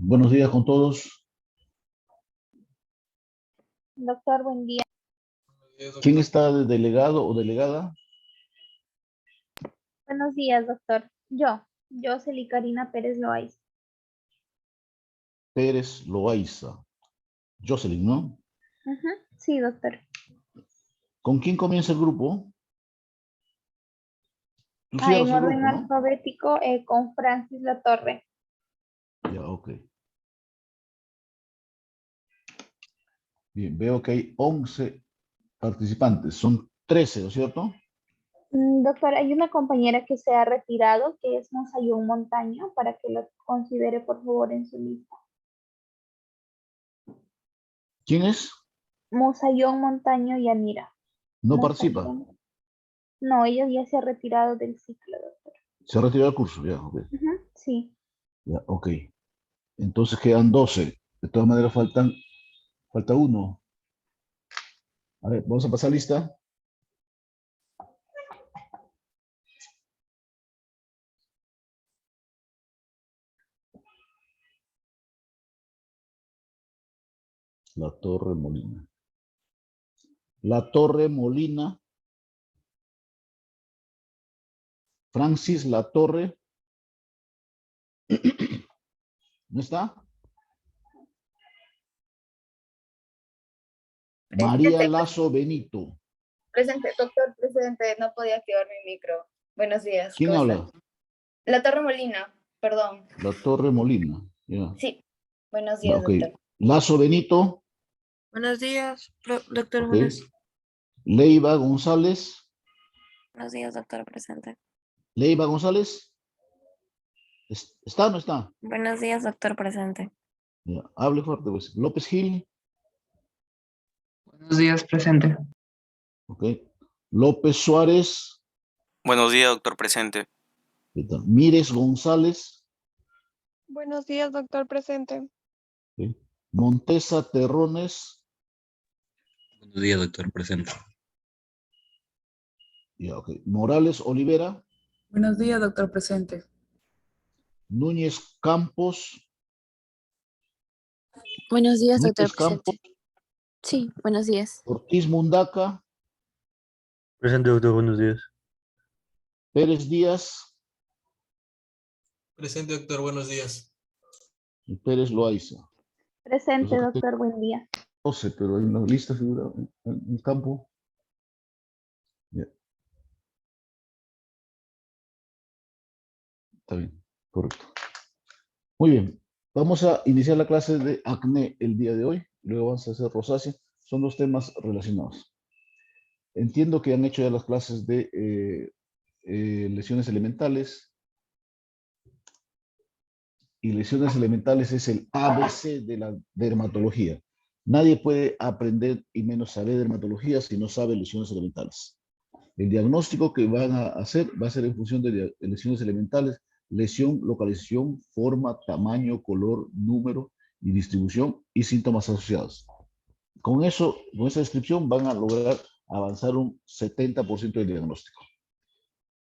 Buenos días con todos. Doctor, buen día. ¿Quién está de delegado o delegada? Buenos días, doctor. Yo, Karina Pérez Loaiza. Pérez Loaiza. Jocelyn, ¿no? Sí, doctor. ¿Con quién comienza el grupo? Tú En cierras el orden grupo, ¿no? alfabético con Francis Latorre. Ya, ok. Bien, veo que hay 11 participantes. Son 13, ¿no es cierto? Doctor, hay una compañera que se ha retirado, que es Monsayón Montaño, para que lo considere, por favor, en su lista. ¿Quién es? Monsayón Montaño Yanira. No participa. No, ella ya se ha retirado del ciclo, doctor. Se ha retirado del curso, ya, ok. Sí. Ya, ok. Entonces quedan 12. De todas maneras falta uno. A ver, vamos a pasar lista. La Torre Molina. La Torre Molina. Francis La Torre. ¿No está? María Lazo Benito. Presente, doctor, presente, no podía activar mi micro. Buenos días. ¿Quién ¿Cómo habla? está? La Torre Molina, perdón. La Torre Molina. Ya. Sí, buenos Ya, días, ok. doctor. Lazo Benito. Buenos días, doctor. Ok. Leiva González. Buenos días, doctor presente. Leiva González. ¿Está o no está? Buenos días, doctor presente. Ya, hable fuerte, pues. López Gil. Buenos días, presente. Ok. López Suárez. Buenos días, doctor presente. Mírez González. Buenos días, doctor presente. Ok. Montesa Terrones. Buenos días, doctor presente. Ya, ok. Morales Olivera. Buenos días, doctor presente. Núñez Campos. Buenos días, doctor Núñez Campos. presente. Sí, buenos días. Ortiz Mundaca. Presente, doctor, buenos días. Pérez Díaz. Presente, doctor, buenos días. Y Pérez Loaiza. Presente, Entonces, doctor, buen día. 12, pero en la lista figura en el campo. Ya. Está bien, correcto. Muy bien, vamos a iniciar la clase de acné el día de hoy, luego vamos a hacer rosácea, son dos temas relacionados. Entiendo que han hecho ya las clases de lesiones elementales, y lesiones elementales es el ABC de la dermatología. Nadie puede aprender y menos saber dermatología si no sabe lesiones elementales. El diagnóstico que van a hacer va a ser en función de lesiones elementales, lesión, localización, forma, tamaño, color, número y distribución y síntomas asociados. Con eso, con esa descripción van a lograr avanzar un 70% del diagnóstico.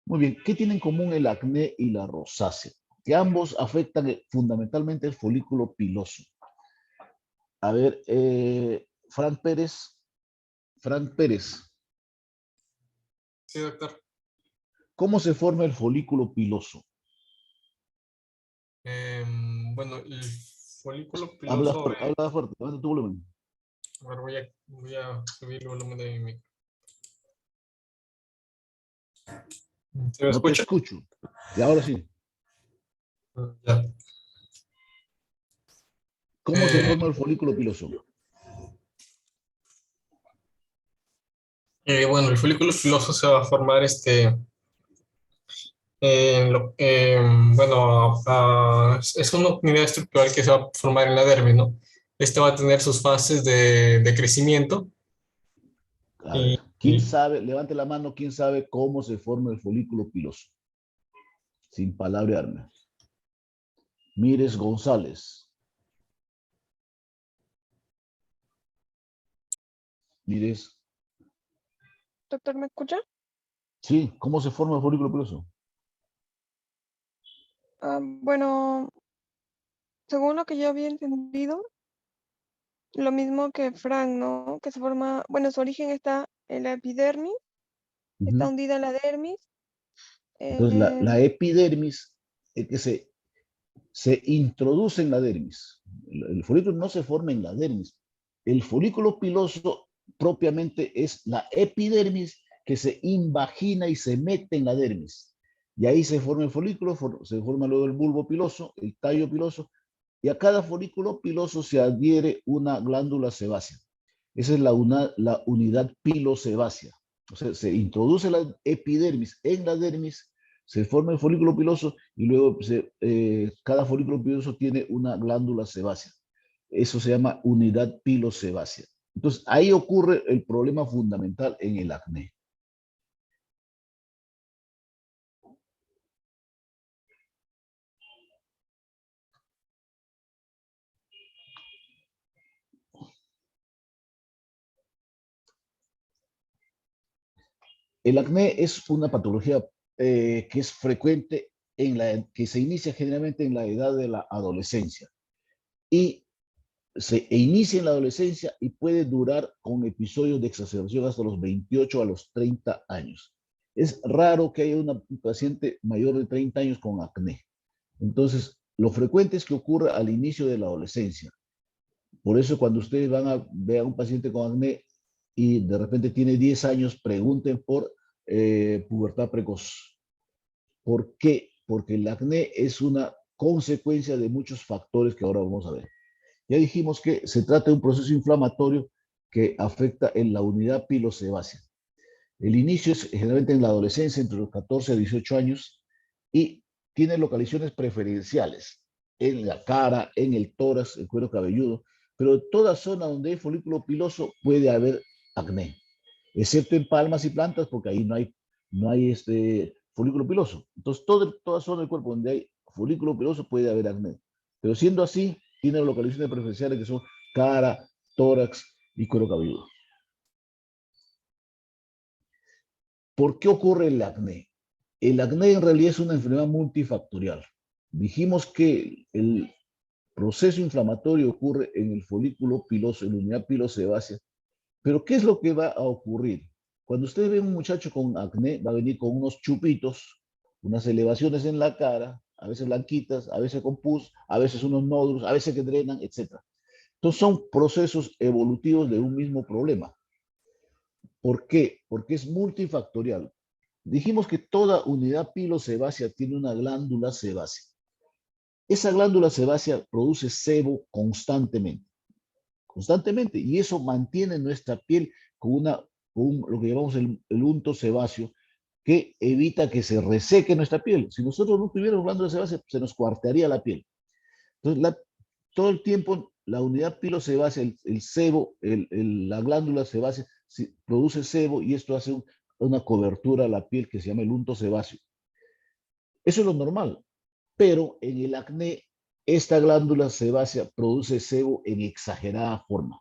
Muy bien, ¿qué tienen en común el acné y la rosácea? Que ambos afectan fundamentalmente el folículo piloso. A ver, Frank Pérez. Sí, doctor. ¿Cómo se forma el folículo piloso? Bueno, el folículo Habla piloso. fuerte, levanta tu volumen. A ver, voy a subir el volumen de mi micro. ¿Se me No te escucha? escucho. Y ahora sí. Ya. ¿Cómo se forma el folículo piloso? Bueno, el folículo piloso se va a formar bueno, es una unidad estructural que se va a formar en la dermis, ¿no? Este va a tener sus fases de crecimiento. A ver, ¿quién sabe? Levante la mano, ¿quién sabe cómo se forma el folículo piloso? Sin palabrearme. Mírez González. Mírez. Doctor, ¿me escucha? Sí, ¿cómo se forma el folículo piloso? Bueno, según lo que yo había entendido, lo mismo que Frank, ¿no? Que se forma, bueno, su origen está en la epidermis, está Ujú. hundida en la dermis. Entonces, la eh, epidermis es que se introduce en la dermis. El folículo no se forma en la dermis. El folículo piloso propiamente es la epidermis que se invagina y se mete en la dermis. Y ahí se forma el folículo, se forma luego el bulbo piloso, el tallo piloso, y a cada folículo piloso se adhiere una glándula sebácea. Esa es la unidad pilosebácea. O sea, se introduce la epidermis en la dermis, se forma el folículo piloso y luego cada folículo piloso tiene una glándula sebácea. Eso se llama unidad pilosebácea. Entonces, ahí ocurre el problema fundamental en el acné. El acné es una patología que es frecuente que se inicia generalmente en la edad de la adolescencia y se inicia en la adolescencia y puede durar con episodios de exacerbación hasta los 28 a los 30 años. Es raro que haya un paciente mayor de 30 años con acné. Entonces, lo frecuente es que ocurra al inicio de la adolescencia. Por eso cuando ustedes van a ver a un paciente con acné y de repente tiene 10 años, pregunten por pubertad precoz. ¿Por qué? Porque el acné es una consecuencia de muchos factores que ahora vamos a ver. Ya dijimos que se trata de un proceso inflamatorio que afecta en la unidad pilosebácea. El inicio es generalmente en la adolescencia, entre los 14 a 18 años, y tiene localizaciones preferenciales en la cara, en el tórax, el cuero cabelludo, pero en toda zona donde hay folículo piloso puede haber acné, excepto en palmas y plantas, porque ahí no hay folículo piloso. Entonces, toda zona del cuerpo donde hay folículo piloso puede haber acné. Pero siendo así, tiene localizaciones preferenciales que son cara, tórax y cuero cabelludo. ¿Por qué ocurre el acné? El acné en realidad es una enfermedad multifactorial. Dijimos que el proceso inflamatorio ocurre en el folículo piloso, en la unidad pilosebácea. Pero ¿qué es lo que va a ocurrir? Cuando usted ve a un muchacho con acné, va a venir con unos chupitos, unas elevaciones en la cara, a veces blanquitas, a veces con pus, a veces unos nódulos, a veces que drenan, etc. Entonces son procesos evolutivos de un mismo problema. ¿Por qué? Porque es multifactorial. Dijimos que toda unidad pilosebácea tiene una glándula sebácea. Esa glándula sebácea produce sebo constantemente, y eso mantiene nuestra piel con lo que llamamos el unto sebáceo, que evita que se reseque nuestra piel. Si nosotros no tuviéramos glándula sebácea, se nos cuartearía la piel. Entonces, todo el tiempo la unidad pilosebácea, el sebo, la glándula sebácea produce sebo y esto hace una cobertura a la piel que se llama el unto sebáceo. Eso es lo normal, pero en el acné esta glándula sebácea produce sebo en exagerada forma,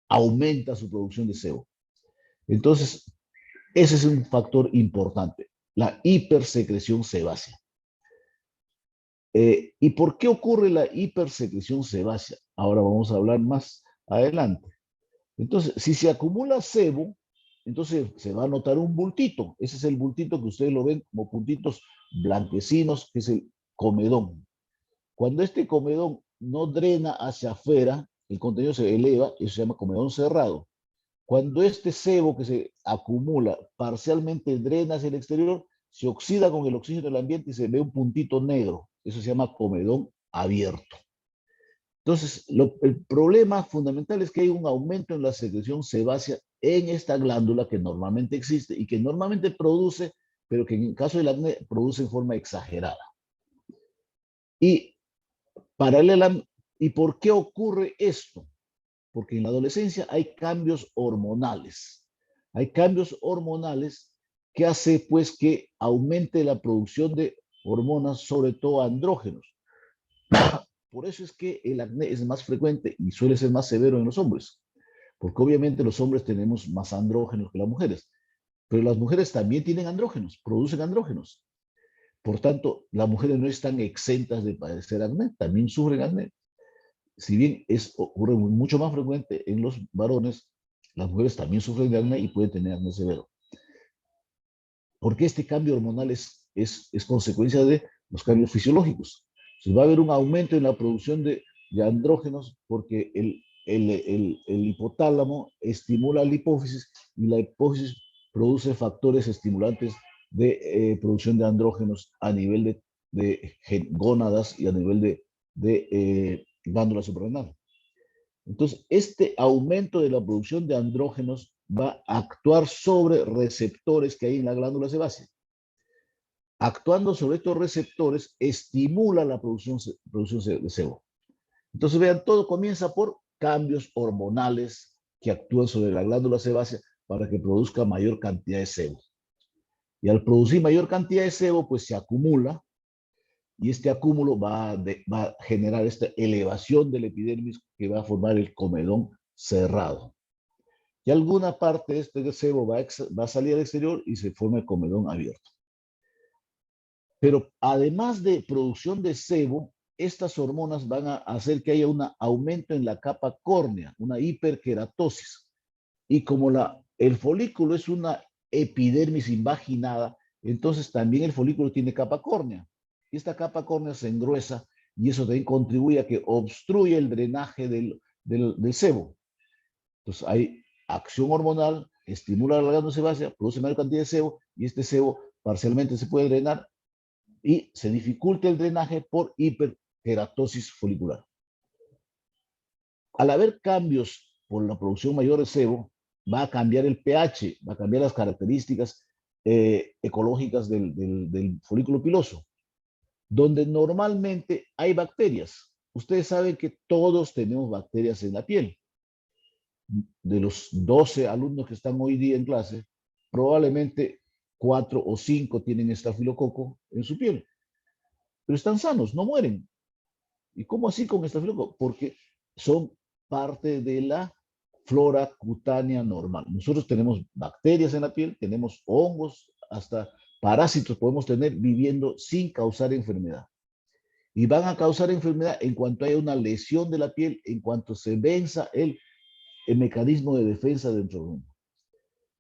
aumenta su producción de sebo. Entonces, ese es un factor importante, la hipersecreción sebácea. ¿Y por qué ocurre la hipersecreción sebácea? Ahora vamos a hablar más adelante. Entonces, si se acumula sebo, entonces se va a notar un bultito. Ese es el bultito que ustedes lo ven como puntitos blanquecinos, que es el comedón. Cuando este comedón no drena hacia afuera, el contenido se eleva, eso se llama comedón cerrado. Cuando este sebo que se acumula parcialmente drena hacia el exterior, se oxida con el oxígeno del ambiente y se ve un puntito negro. Eso se llama comedón abierto. Entonces, el problema fundamental es que hay un aumento en la secreción sebácea en esta glándula que normalmente existe y que normalmente produce, pero que en el caso del acné produce en forma exagerada. Y ¿y por qué ocurre esto? Porque en la adolescencia hay cambios hormonales. Hay cambios hormonales que hace pues que aumente la producción de hormonas, sobre todo andrógenos. Por eso es que el acné es más frecuente y suele ser más severo en los hombres, porque obviamente los hombres tenemos más andrógenos que las mujeres, pero las mujeres también tienen andrógenos, producen andrógenos. Por tanto, las mujeres no están exentas de padecer acné, también sufren acné. Si bien ocurre mucho más frecuente en los varones, las mujeres también sufren de acné y pueden tener acné severo. Porque este cambio hormonal es consecuencia de los cambios fisiológicos. Entonces va a haber un aumento en la producción de andrógenos porque el hipotálamo estimula la hipófisis y la hipófisis produce factores estimulantes de producción de andrógenos a nivel de gónadas y a nivel de glándula suprarrenal. Entonces, este aumento de la producción de andrógenos va a actuar sobre receptores que hay en la glándula sebácea. Actuando sobre estos receptores, estimula la producción de sebo. Entonces, vean, todo comienza por cambios hormonales que actúan sobre la glándula sebácea para que produzca mayor cantidad de sebo. Y al producir mayor cantidad de sebo, pues se acumula, y este acúmulo va a generar esta elevación del epidermis que va a formar el comedón cerrado. Y alguna parte de este sebo va a salir al exterior y se forma el comedón abierto. Pero además de producción de sebo, estas hormonas van a hacer que haya un aumento en la capa córnea, una hiperkeratosis. Y como el folículo es una epidermis invaginada, entonces también el folículo tiene capa córnea. Y esta capa córnea se engruesa y eso también contribuye a que obstruya el drenaje del sebo. Entonces hay acción hormonal, estimula la glándula sebácea, produce mayor cantidad de sebo y este sebo parcialmente se puede drenar y se dificulta el drenaje por hiperkeratosis folicular. Al haber cambios por la producción mayor de sebo, va a cambiar el pH, va a cambiar las características ecológicas del folículo piloso, donde normalmente hay bacterias. Ustedes saben que todos tenemos bacterias en la piel. De los 12 alumnos que están hoy día en clase, probablemente 4 o 5 tienen estafilococo en su piel. Pero están sanos, no mueren. ¿Y cómo así con estafilococo? Porque son parte de la flora cutánea normal. Nosotros tenemos bacterias en la piel, tenemos hongos, hasta parásitos podemos tener viviendo sin causar enfermedad. Y van a causar enfermedad en cuanto haya una lesión de la piel, en cuanto se venza el mecanismo de defensa dentro del organismo.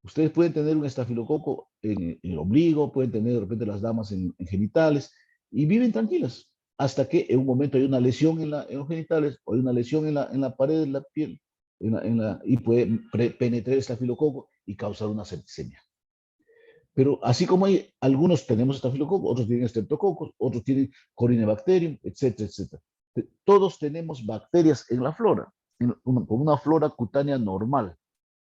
Ustedes pueden tener un estafilococo en el ombligo, pueden tener de repente las damas en genitales y viven tranquilas hasta que en un momento hay una lesión en los genitales o hay una lesión en la pared de la piel y puede penetrar el estafilococo y causar una septicemia. Pero así como hay algunos tenemos estafilococo, otros tienen streptococos, otros tienen Corynebacterium, etcétera, etcétera. Todos tenemos bacterias en la flora, con una flora cutánea normal,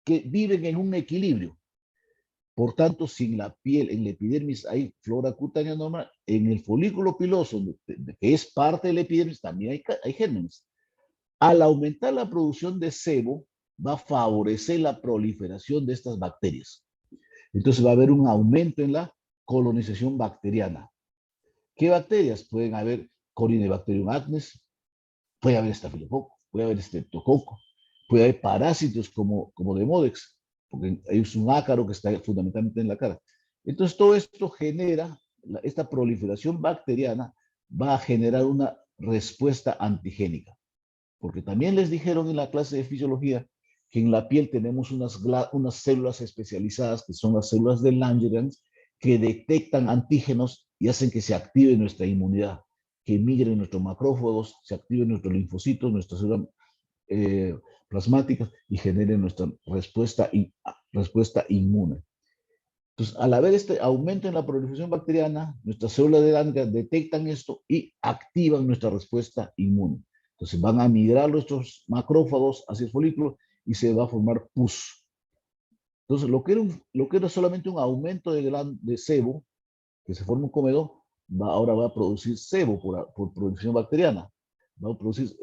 que viven en un equilibrio. Por tanto, si en la piel, en la epidermis hay flora cutánea normal, en el folículo piloso, que es parte del epidermis, también hay gérmenes. Al aumentar la producción de sebo, va a favorecer la proliferación de estas bacterias. Entonces va a haber un aumento en la colonización bacteriana. ¿Qué bacterias? Pueden haber Corynebacterium acnes, puede haber estafilococo, puede haber streptococo, puede haber parásitos como Demodex, porque es un ácaro que está fundamentalmente en la cara. Entonces todo esto genera, esta proliferación bacteriana va a generar una respuesta antigénica. Porque también les dijeron en la clase de fisiología que en la piel tenemos unas células especializadas, que son las células de Langerhans, que detectan antígenos y hacen que se active nuestra inmunidad, que migren nuestros macrófagos, se activen nuestros linfocitos, nuestras células plasmáticas y generen nuestra respuesta inmune. Entonces, al haber este aumento en la proliferación bacteriana, nuestras células de Langerhans detectan esto y activan nuestra respuesta inmune. Entonces van a migrar nuestros macrófagos hacia el folículo y se va a formar pus. Entonces lo que era solamente un aumento de sebo, que se forma un comedón, ahora va a producir sebo por proliferación bacteriana. Va a producir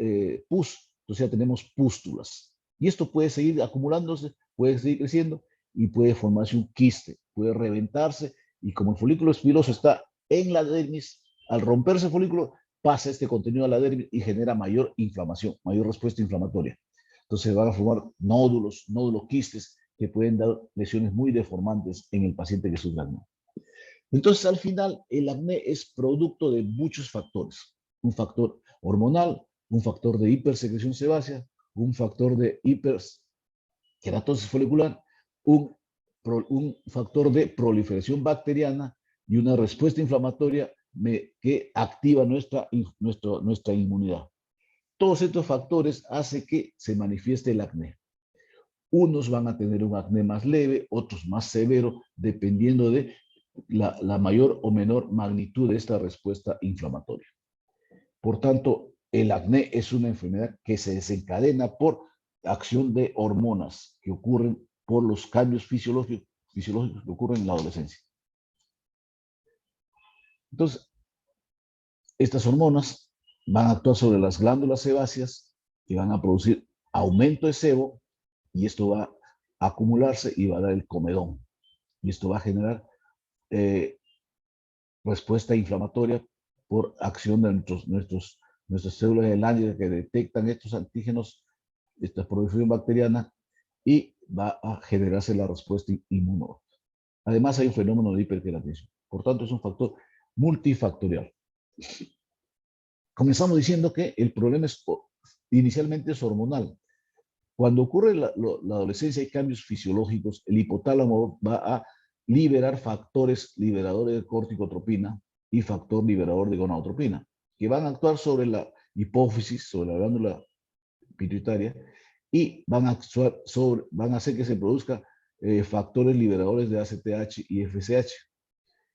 pus. Entonces ya tenemos pústulas. Y esto puede seguir acumulándose, puede seguir creciendo y puede formarse un quiste, puede reventarse y como el folículo espiroso está en la dermis, al romperse el folículo, pasa este contenido a la dermis y genera mayor inflamación, mayor respuesta inflamatoria. Entonces van a formar nódulos, quistes, que pueden dar lesiones muy deformantes en el paciente que sufre acné. Entonces, al final, el acné es producto de muchos factores. Un factor hormonal, un factor de hipersecreción sebácea, un factor de hiperkeratosis folicular, un factor de proliferación bacteriana y una respuesta inflamatoria que activa nuestra inmunidad. Todos estos factores hacen que se manifieste el acné. Unos van a tener un acné más leve, otros más severo, dependiendo de la mayor o menor magnitud de esta respuesta inflamatoria. Por tanto, el acné es una enfermedad que se desencadena por acción de hormonas que ocurren por los cambios fisiológicos que ocurren en la adolescencia. Entonces, estas hormonas van a actuar sobre las glándulas sebáceas que van a producir aumento de sebo y esto va a acumularse y va a dar el comedón. Y esto va a generar respuesta inflamatoria por acción de nuestras células de Langerhans que detectan estos antígenos, esta proliferación bacteriana, y va a generarse la respuesta inmunológica. Además, hay un fenómeno de hiperqueratismo. Por tanto, es un factor multifactorial. Comenzamos diciendo que el problema inicialmente es hormonal. Cuando ocurre la adolescencia hay cambios fisiológicos, el hipotálamo va a liberar factores liberadores de corticotropina y factor liberador de gonadotropina, que van a actuar sobre la hipófisis, sobre la glándula pituitaria, y van a hacer que se produzcan factores liberadores de ACTH y FSH.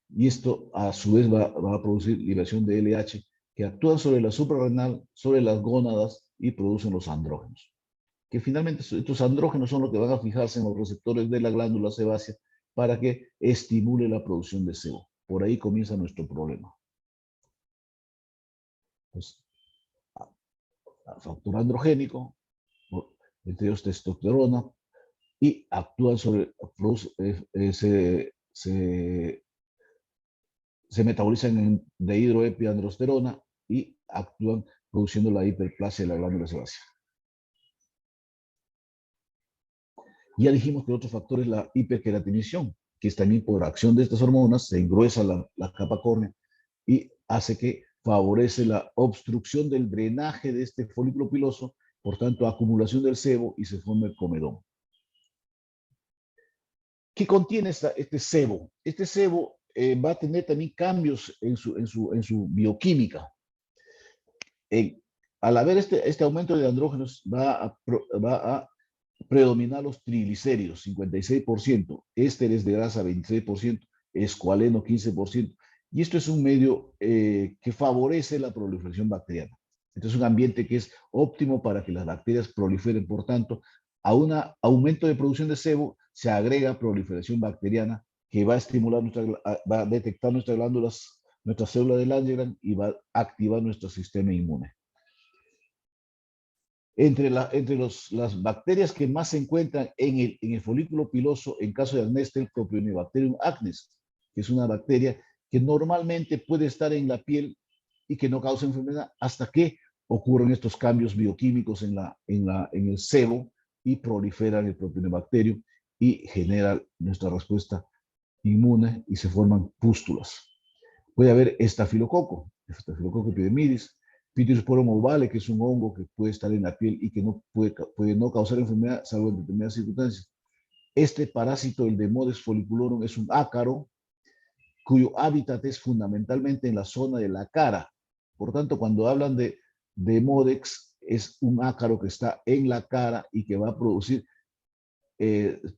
Y esto a su vez va a producir liberación de LH, que actúan sobre la suprarrenal, sobre las gónadas y producen los andrógenos. Que finalmente estos andrógenos son los que van a fijarse en los receptores de la glándula sebácea para que estimule la producción de sebo. Por ahí comienza nuestro problema. Pues, factor androgénico, entre ellos testosterona, y actúan sobre, se metabolizan en dehidroepiandrosterona y actúan produciendo la hiperplasia de la glándula sebácea. Ya dijimos que otro factor es la hiperqueratinización, que es también por acción de estas hormonas, se engruesa la capa córnea y hace que favorece la obstrucción del drenaje de este folículo piloso, por tanto, acumulación del sebo y se forma el comedón. ¿Qué contiene este sebo? Este sebo va a tener también cambios en su bioquímica. Al haber este aumento de andrógenos, va a predominar los triglicéridos, 56%, ésteres de grasa, 26%, escualeno, 15%. Y esto es un medio que favorece la proliferación bacteriana. Entonces es un ambiente que es óptimo para que las bacterias proliferen. Por tanto, a un aumento de producción de sebo se agrega proliferación bacteriana que va a estimular, va a detectar nuestras glándulas, nuestra célula de Langerhans y va a activar nuestro sistema inmune. Entre las bacterias que más se encuentran en el folículo piloso, en caso de acné, está el Propionibacterium acnes, que es una bacteria que normalmente puede estar en la piel y que no causa enfermedad hasta que ocurren estos cambios bioquímicos en el sebo y proliferan el Propionibacterium y genera nuestra respuesta inmune y se forman pústulas. Puede haber estafilococo epidermidis, Pityrosporum ovale, que es un hongo que puede estar en la piel y que no puede no causar enfermedad, salvo en determinadas circunstancias. Este parásito, el Demodex folliculorum, es un ácaro cuyo hábitat es fundamentalmente en la zona de la cara. Por tanto, cuando hablan de Demodex, es un ácaro que está en la cara y que va a producir,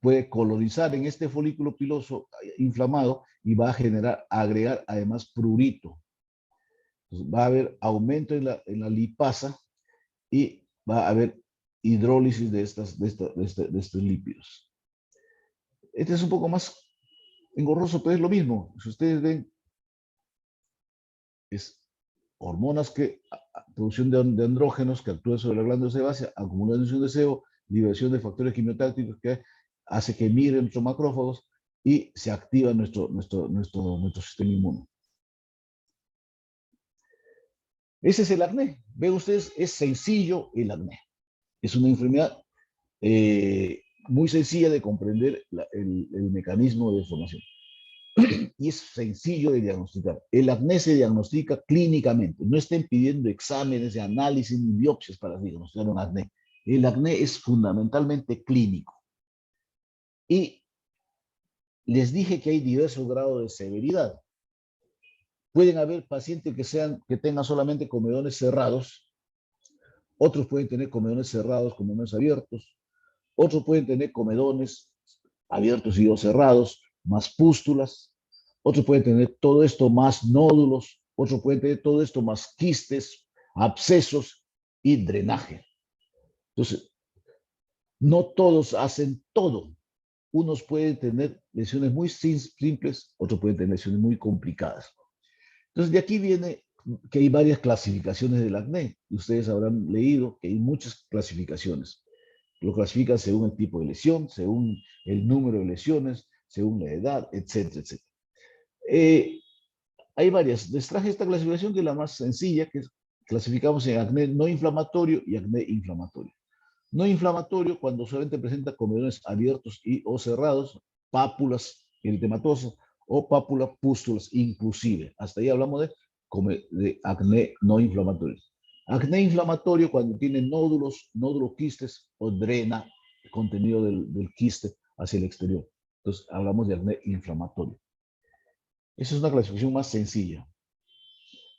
puede colonizar en este folículo piloso inflamado y va a agregar además prurito. Entonces, va a haber aumento en la lipasa y va a haber hidrólisis de estos lípidos. Este es un poco más engorroso, pero es lo mismo. Si ustedes ven, es hormonas producción de andrógenos que actúan sobre la glándula sebácea, acumulación de sebo, liberación de factores quimiotácticos que hace que migren nuestros macrófagos y se activa nuestro sistema inmune. Ese es el acné. Ven ustedes, es sencillo el acné. Es una enfermedad muy sencilla de comprender el mecanismo de formación. y es sencillo de diagnosticar. El acné se diagnostica clínicamente. No estén pidiendo exámenes de análisis ni biopsias para diagnosticar un acné. El acné es fundamentalmente clínico. Y les dije que hay diversos grados de severidad. Pueden haber pacientes que tengan solamente comedones cerrados, otros pueden tener comedones cerrados, comedones abiertos, otros pueden tener comedones abiertos y o cerrados, más pústulas, otros pueden tener todo esto más nódulos, otros pueden tener todo esto más quistes, abscesos y drenaje. Entonces, no todos hacen todo. Unos pueden tener lesiones muy simples, otros pueden tener lesiones muy complicadas. Entonces, de aquí viene que hay varias clasificaciones del acné. Y ustedes habrán leído que hay muchas clasificaciones. Lo clasifican según el tipo de lesión, según el número de lesiones, según la edad, etcétera, etcétera. Hay varias. Les traje esta clasificación que es la más sencilla, que clasificamos en acné no inflamatorio y acné inflamatorio. No inflamatorio cuando solamente presenta comedones abiertos y o cerrados, pápulas eritematosas o pápulas pústulas inclusive. Hasta ahí hablamos de acné no inflamatorio. Acné inflamatorio cuando tiene nódulos quistes o drena el contenido del quiste hacia el exterior. Entonces hablamos de acné inflamatorio. Esa es una clasificación más sencilla.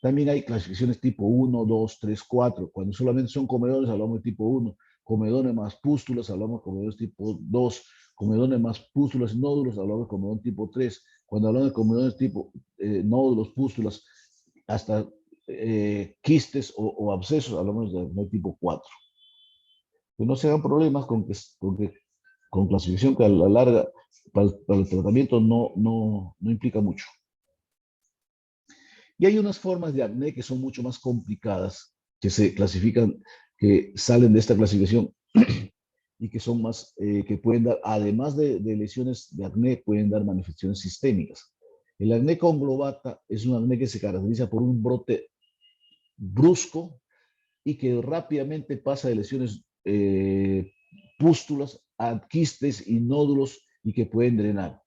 También hay clasificaciones tipo 1, 2, 3, 4. Cuando solamente son comedones hablamos de tipo 1. Comedones más pústulas hablamos de comedones tipo 2. Comedones más pústulas y nódulos hablamos de comedón tipo 3. Cuando hablamos de comedones tipo nódulos, pústulas, hasta quistes o abscesos hablamos de tipo 4. Que no se hagan problemas con clasificación que a la larga para el tratamiento no implica mucho. Y hay unas formas de acné que son mucho más complicadas, que se clasifican, que salen de esta clasificación y que son más, que pueden dar, además de lesiones de acné, pueden dar manifestaciones sistémicas. El acné conglobata es un acné que se caracteriza por un brote brusco y que rápidamente pasa de lesiones pústulas a quistes y nódulos y que pueden drenar.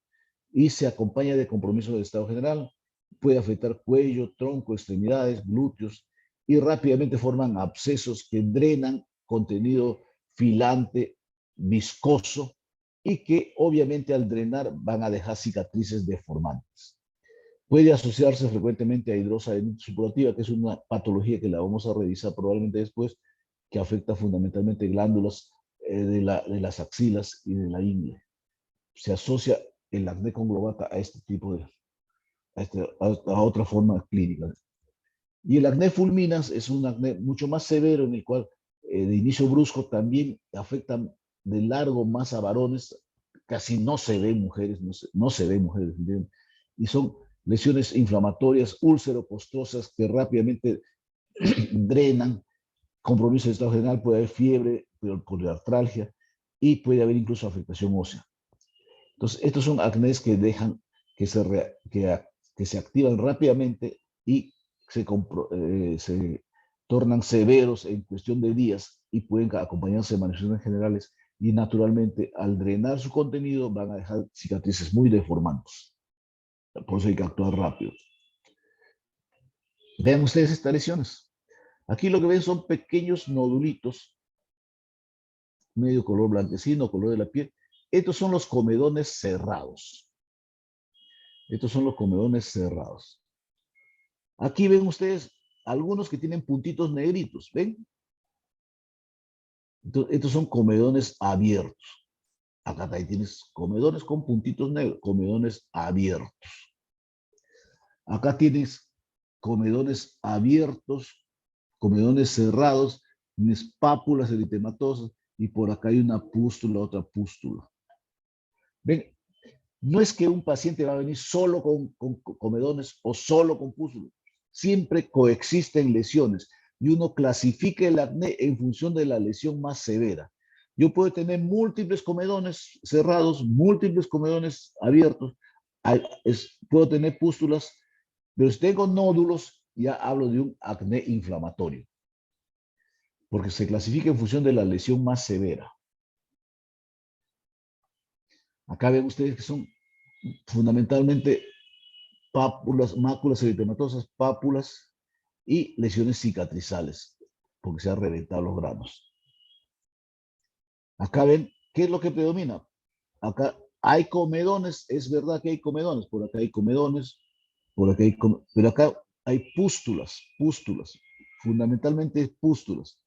Y se acompaña de compromiso del estado general, puede afectar cuello, tronco, extremidades, glúteos y rápidamente forman abscesos que drenan contenido filante, viscoso y que obviamente al drenar van a dejar cicatrices deformantes. Puede asociarse frecuentemente a hidrosadenitis supurativa, que es una patología que la vamos a revisar probablemente después, que afecta fundamentalmente glándulas de las axilas y de la ingle. Se asocia el acné conglobata a este tipo de, a otra forma clínica. Y el acné fulminans es un acné mucho más severo en el cual de inicio brusco también afecta de largo más a varones, casi no se ven mujeres, no se ven mujeres, ¿entienden? Y son lesiones inflamatorias, úlcero-costosas que rápidamente drenan, compromiso del estado general, puede haber fiebre, poliartralgia y puede haber incluso afectación ósea. Entonces, estos son acnés que dejan que se activan rápidamente y se tornan severos en cuestión de días y pueden acompañarse de manifestaciones generales y naturalmente al drenar su contenido van a dejar cicatrices muy deformantes. Por eso hay que actuar rápido. Vean ustedes estas lesiones. Aquí lo que ven son pequeños nodulitos, medio color blanquecino, color de la piel. Estos son los comedones cerrados. Estos son los comedones cerrados. Aquí ven ustedes algunos que tienen puntitos negritos, ¿ven? Entonces, estos son comedones abiertos. Acá también tienes comedones con puntitos negros, comedones abiertos. Acá tienes comedones abiertos, comedones cerrados, tienes pápulas eritematosas y por acá hay una pústula, otra pústula. ¿Ven? No es que un paciente va a venir solo con comedones o solo con pústulas. Siempre coexisten lesiones y uno clasifica el acné en función de la lesión más severa. Yo puedo tener múltiples comedones cerrados, múltiples comedones abiertos, puedo tener pústulas, pero si tengo nódulos, ya hablo de un acné inflamatorio, porque se clasifica en función de la lesión más severa. Acá ven ustedes que son fundamentalmente pápulas, máculas eritematosas, pápulas y lesiones cicatrizales, porque se han reventado los granos. Acá ven, ¿qué es lo que predomina? Acá hay comedones, es verdad que hay comedones, por acá hay comedones, por acá hay, pero acá hay pústulas, pústulas, fundamentalmente pústulas.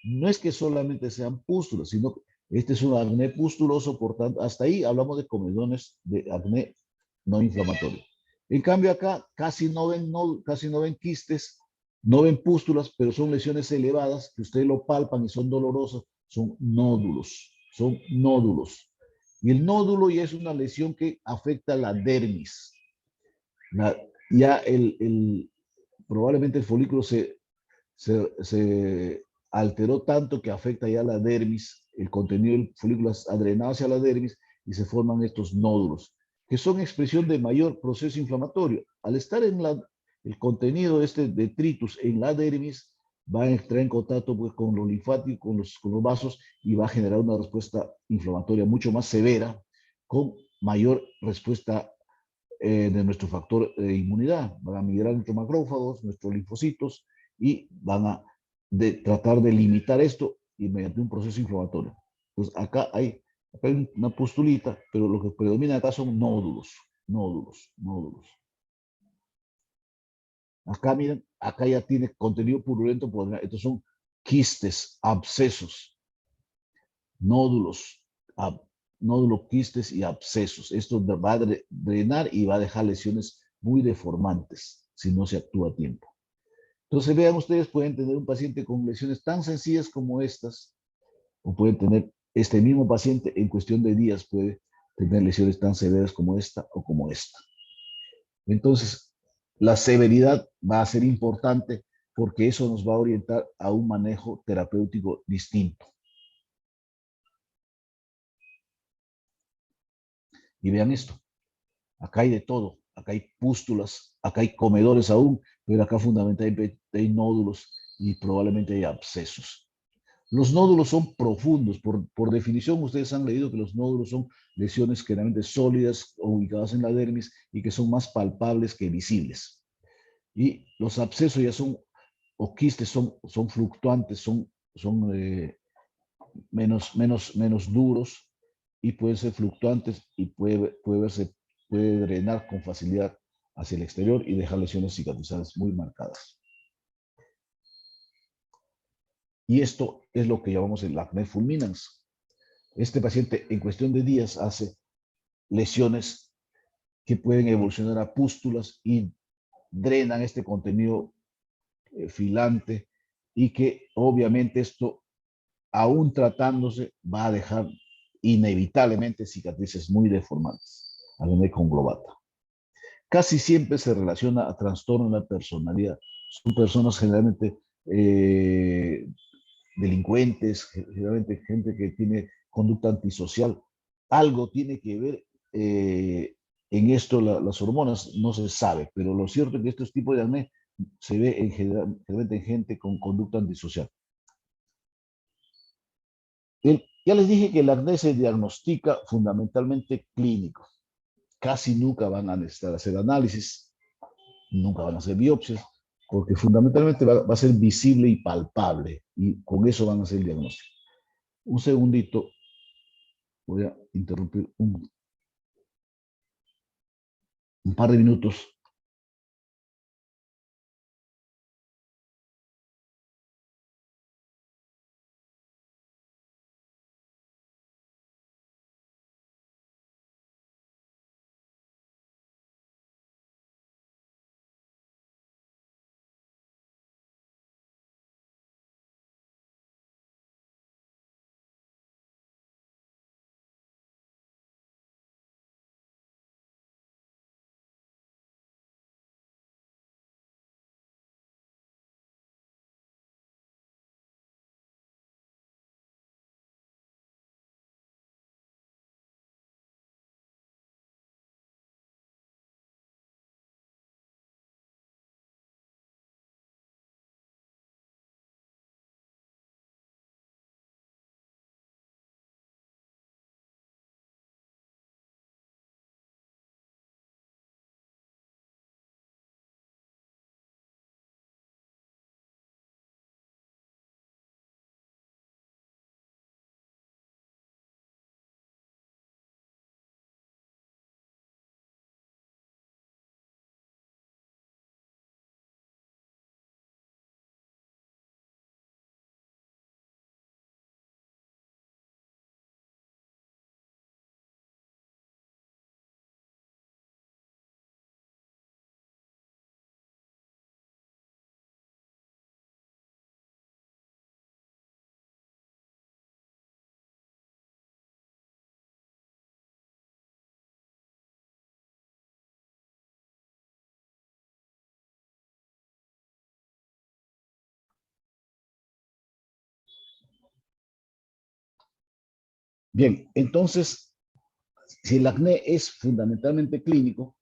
No es que solamente sean pústulas, sino que este es un acné pustuloso, por tanto, hasta ahí hablamos de comedones de acné no inflamatorio. En cambio acá casi no ven quistes, no ven pústulas, pero son lesiones elevadas que ustedes lo palpan y son dolorosas, son nódulos, son nódulos. Y el nódulo ya es una lesión que afecta la dermis. Ya probablemente el folículo se alteró tanto que afecta ya la dermis, el contenido del folículo ha drenado hacia la dermis y se forman estos nódulos, que son expresión de mayor proceso inflamatorio. Al estar en el contenido de este detritus en la dermis, va a entrar en contacto pues, con los linfáticos, con los vasos y va a generar una respuesta inflamatoria mucho más severa, con mayor respuesta de nuestro factor de inmunidad. Van a migrar nuestros macrófagos, nuestros linfocitos y van a tratar de limitar esto y mediante un proceso inflamatorio. Pues acá hay una pustulita, pero lo que predomina acá son nódulos, nódulos, nódulos. Acá miren, acá ya tiene contenido purulento, estos son quistes, abscesos, nódulos, nódulos, quistes y abscesos. Esto va a drenar y va a dejar lesiones muy deformantes si no se actúa a tiempo. Entonces, vean ustedes, pueden tener un paciente con lesiones tan sencillas como estas, o pueden tener este mismo paciente en cuestión de días, puede tener lesiones tan severas como esta o como esta. Entonces, la severidad va a ser importante porque eso nos va a orientar a un manejo terapéutico distinto. Y vean esto, acá hay de todo, acá hay pústulas, acá hay comedores aún, pero acá fundamentalmente hay nódulos y probablemente hay abscesos. Los nódulos son profundos, por definición ustedes han leído que los nódulos son lesiones generalmente sólidas o ubicadas en la dermis y que son más palpables que visibles. Y los abscesos ya son, o quistes son fluctuantes, son menos duros y pueden ser fluctuantes y puede drenar con facilidad hacia el exterior y dejar lesiones cicatrizales muy marcadas. Y esto es lo que llamamos el acné fulminans. Este paciente en cuestión de días hace lesiones que pueden evolucionar a pústulas y drenan este contenido filante y que obviamente esto, aún tratándose, va a dejar inevitablemente cicatrices muy deformantes, acné conglobata. Casi siempre se relaciona a trastorno de la personalidad. Son personas generalmente delincuentes, generalmente gente que tiene conducta antisocial. Algo tiene que ver en esto las hormonas, no se sabe, pero lo cierto es que estos tipos de acné se ve generalmente en gente con conducta antisocial. Ya les dije que el acné se diagnostica fundamentalmente clínico. Casi nunca van a necesitar hacer análisis, nunca van a hacer biopsias, porque fundamentalmente va a ser visible y palpable, y con eso van a hacer el diagnóstico. Un segundito, voy a interrumpir un par de minutos. Bien, entonces, si el acné es fundamentalmente clínico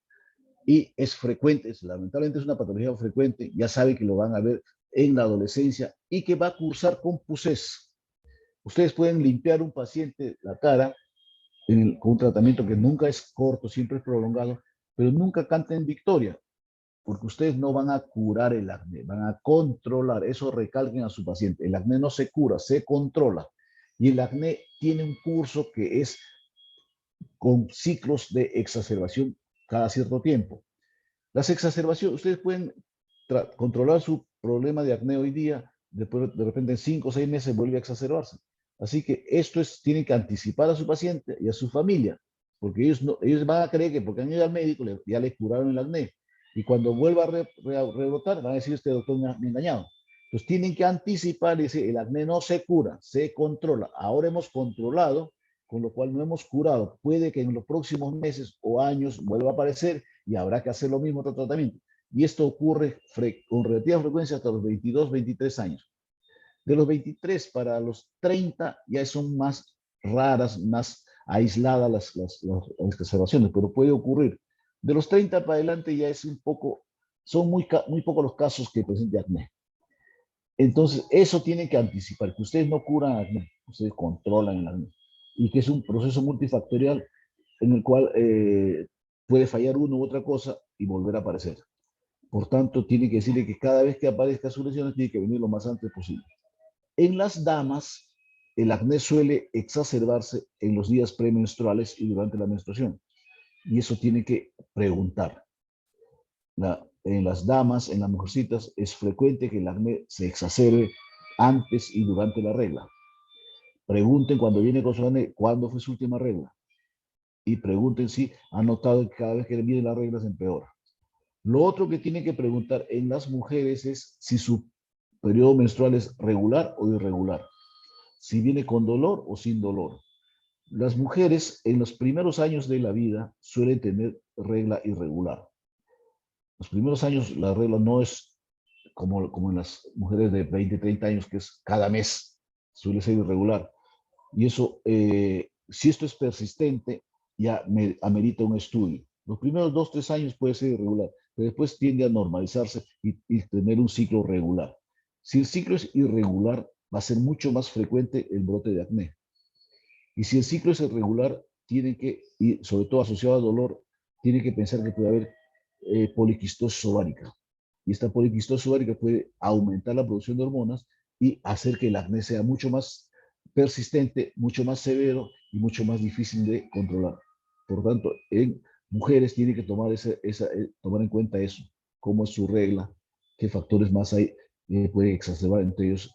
y es frecuente, lamentablemente es una patología frecuente, ya sabe que lo van a ver en la adolescencia y que va a cursar con pus. Ustedes pueden limpiar a un paciente la cara con un tratamiento que nunca es corto, siempre es prolongado, pero nunca canten victoria, porque ustedes no van a curar el acné, van a controlar. Eso recalquen a su paciente. El acné no se cura, se controla. Y el acné tiene un curso que es con ciclos de exacerbación cada cierto tiempo. Las exacerbaciones, ustedes pueden controlar su problema de acné hoy día, después de repente en 5 o 6 meses vuelve a exacerbarse. Así que esto es, tienen que anticipar a su paciente y a su familia, porque ellos van a creer que porque han ido al médico ya le curaron el acné. Y cuando vuelva a rebrotar, van a decir, este doctor me ha engañado. Entonces tienen que anticipar y decir, el acné no se cura, se controla. Ahora hemos controlado, con lo cual no hemos curado. Puede que en los próximos meses o años vuelva a aparecer y habrá que hacer lo mismo, otro tratamiento. Y esto ocurre con relativa frecuencia hasta los 22, 23 años. De los 23 para los 30 ya son más raras, más aisladas las exacerbaciones, pero puede ocurrir. De los 30 para adelante ya es un poco, son muy pocos los casos que presenten acné. Entonces, eso tienen que anticipar, que ustedes no curan acné, ustedes controlan el acné. Y que es un proceso multifactorial en el cual puede fallar uno u otra cosa y volver a aparecer. Por tanto, tiene que decirle que cada vez que aparezca su lesión tiene que venir lo más antes posible. En las damas, el acné suele exacerbarse en los días premenstruales y durante la menstruación. Y eso tiene que preguntar. En las damas, en las mujercitas, es frecuente que el acné se exacerbe antes y durante la regla. Pregunten cuando viene con su acné, ¿cuándo fue su última regla? Y pregunten si han notado que cada vez que le viene la regla se empeora. Lo otro que tienen que preguntar en las mujeres es si su periodo menstrual es regular o irregular, si viene con dolor o sin dolor. Las mujeres en los primeros años de la vida suelen tener regla irregular. Los primeros años la regla no es como en las mujeres de 20, 30 años, que es cada mes, suele ser irregular. Y eso, si esto es persistente, ya amerita un estudio. Los primeros 2, 3 años puede ser irregular, pero después tiende a normalizarse y tener un ciclo regular. Si el ciclo es irregular, va a ser mucho más frecuente el brote de acné. Y si el ciclo es irregular, tiene que, y sobre todo asociado a dolor, tiene que pensar que puede haber poliquistosis ovárica. Y esta poliquistosis ovárica puede aumentar la producción de hormonas y hacer que el acné sea mucho más persistente, mucho más severo y mucho más difícil de controlar. Por tanto, en mujeres tiene que tomar, tomar en cuenta eso, cómo es su regla, qué factores más hay, puede exacerbar, entre ellos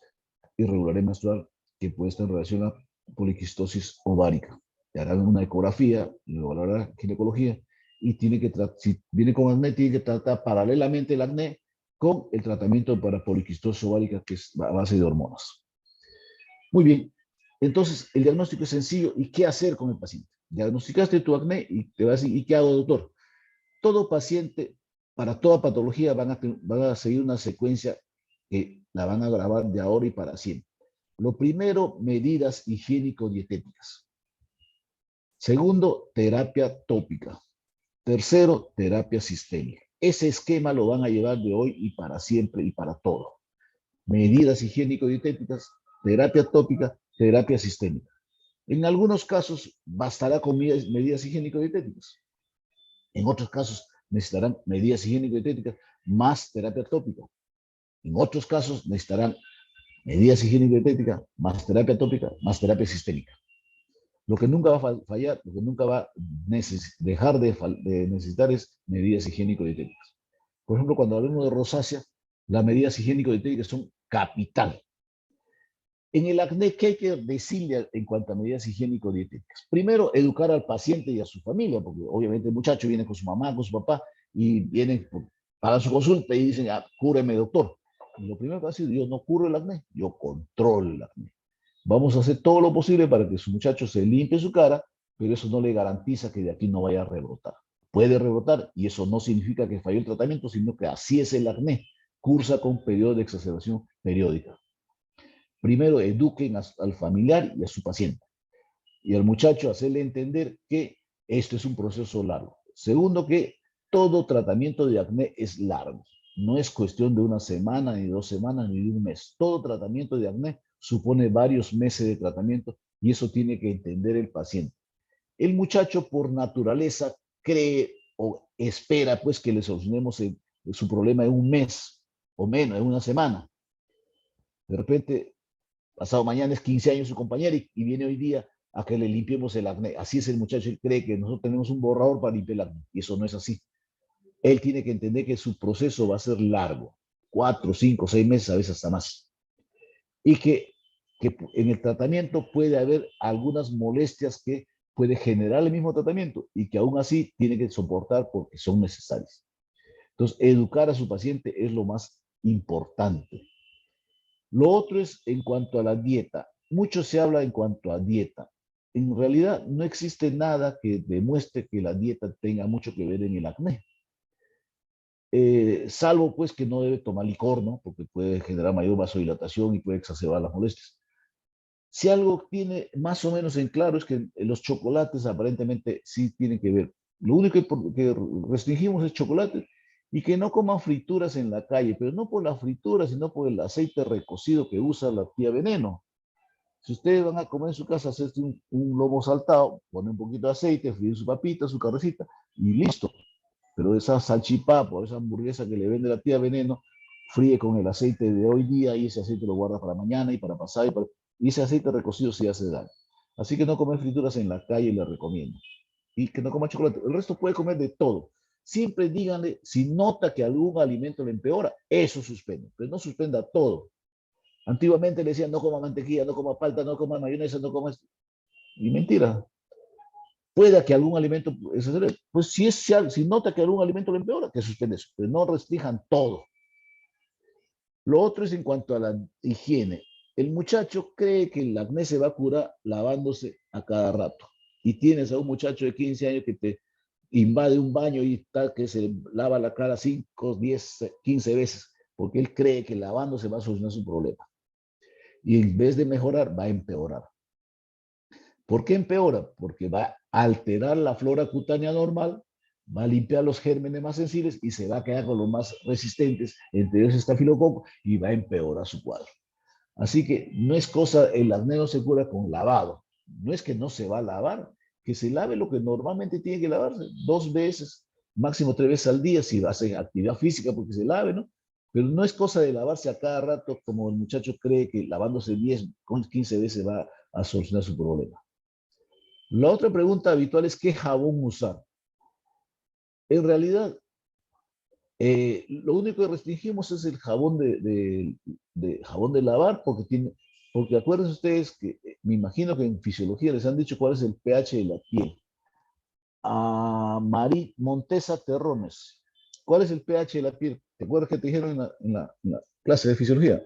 irregularidad menstrual, que puede estar en relación a poliquistosis ovárica. Le harán una ecografía, lo valorará ginecología, y tiene que si viene con acné, tiene que tratar paralelamente el acné con el tratamiento para poliquistosis ovárica, que es a base de hormonas. Muy bien, entonces el diagnóstico es sencillo. ¿Y qué hacer con el paciente? Diagnosticaste tu acné y te va a decir, ¿y qué hago, doctor? Todo paciente, para toda patología, van a seguir una secuencia que la van a grabar de ahora y para siempre. Lo primero, medidas higiénico-dietéticas. Segundo, terapia tópica. Tercero, terapia sistémica. Ese esquema lo van a llevar de hoy y para siempre y para todo. Medidas higiénico-dietéticas, terapia tópica, terapia sistémica. En algunos casos bastará con medidas higiénico-dietéticas. En otros casos necesitarán medidas higiénico-dietéticas más terapia tópica. En otros casos necesitarán medidas higiénico-dietéticas más terapia tópica más terapia sistémica. Lo que nunca va a fallar, lo que nunca va a dejar de necesitar es medidas higiénico-dietéticas. Por ejemplo, cuando hablamos de rosácea, las medidas higiénico-dietéticas son capital. En el acné, ¿qué hay que decirle en cuanto a medidas higiénico-dietéticas? Primero, educar al paciente y a su familia, porque obviamente el muchacho viene con su mamá, con su papá, y vienen para su consulta y dicen, ah, cúreme, doctor. Y lo primero que va a decir, yo no curo el acné, yo controlo el acné. Vamos a hacer todo lo posible para que su muchacho se limpie su cara, pero eso no le garantiza que de aquí no vaya a rebrotar. Puede rebrotar y eso no significa que falló el tratamiento, sino que así es el acné. Cursa con periodo de exacerbación periódica. Primero, eduquen al familiar y a su paciente. Y al muchacho hacerle entender que esto es un proceso largo. Segundo, que todo tratamiento de acné es largo. No es cuestión de una semana, ni 2 semanas, ni de un mes. Todo tratamiento de acné supone varios meses de tratamiento y eso tiene que entender el paciente. El muchacho por naturaleza cree o espera pues que le solucionemos su problema en un mes o menos, en una semana. De repente, pasado mañana es 15 años su compañera y viene hoy día a que le limpiemos el acné. Así es el muchacho, él cree que nosotros tenemos un borrador para limpiar el acné y eso no es así. Él tiene que entender que su proceso va a ser largo, 4, 5, 6 meses, a veces hasta más. Y que en el tratamiento puede haber algunas molestias que puede generar el mismo tratamiento y que aún así tiene que soportar porque son necesarias. Entonces, educar a su paciente es lo más importante. Lo otro es en cuanto a la dieta. Mucho se habla en cuanto a dieta. En realidad no existe nada que demuestre que la dieta tenga mucho que ver en el acné. Salvo pues que no debe tomar licor, ¿no? Porque puede generar mayor vasodilatación y puede exacerbar las molestias. Si algo tiene más o menos en claro es que los chocolates aparentemente sí tienen que ver. Lo único que restringimos es chocolate y que no coman frituras en la calle, pero no por la fritura, sino por el aceite recocido que usa la tía Veneno. Si ustedes van a comer en su casa, hacerse un lomo saltado, ponen un poquito de aceite, fríen su papita, su carnecita y listo. Pero esa salchipapa o esa hamburguesa que le vende la tía Veneno, fríe con el aceite de hoy día y ese aceite lo guarda para mañana y para pasar y ese aceite recocido sí hace daño. Así que no comer frituras en la calle les recomiendo. Y que no coma chocolate. El resto puede comer de todo. Siempre díganle, si nota que algún alimento le empeora, eso suspende. Pero no suspenda todo. Antiguamente le decían, no coma mantequilla, no coma palta, no coma mayonesa, no coma esto. Y mentira. Pueda que algún alimento, pues si nota que algún alimento le empeora, que suspende eso. Pero no restrinjan todo. Lo otro es en cuanto a la higiene. El muchacho cree que el acné se va a curar lavándose a cada rato. Y tienes a un muchacho de 15 años que te invade un baño y tal que se lava la cara 5, 10, 15 veces, porque él cree que lavándose va a solucionar su problema. Y en vez de mejorar, va a empeorar. ¿Por qué empeora? Porque va a alterar la flora cutánea normal, va a limpiar los gérmenes más sensibles y se va a quedar con los más resistentes, entre ellos estafilococo, y va a empeorar su cuadro. Así que no es cosa, el acné no se cura con lavado. No es que no se va a lavar, que se lave lo que normalmente tiene que lavarse, 2 veces, máximo 3 veces al día, si va a hacer actividad física porque se lave, ¿no? Pero no es cosa de lavarse a cada rato como el muchacho cree que lavándose 10, 15 veces va a solucionar su problema. La otra pregunta habitual es ¿qué jabón usar? En realidad, lo único que restringimos es el jabón jabón de lavar, porque acuérdense ustedes que me imagino que en fisiología les han dicho cuál es el pH de la piel. Marí Montesa Terrones, ¿cuál es el pH de la piel? ¿Te acuerdas que te dijeron en la clase de fisiología?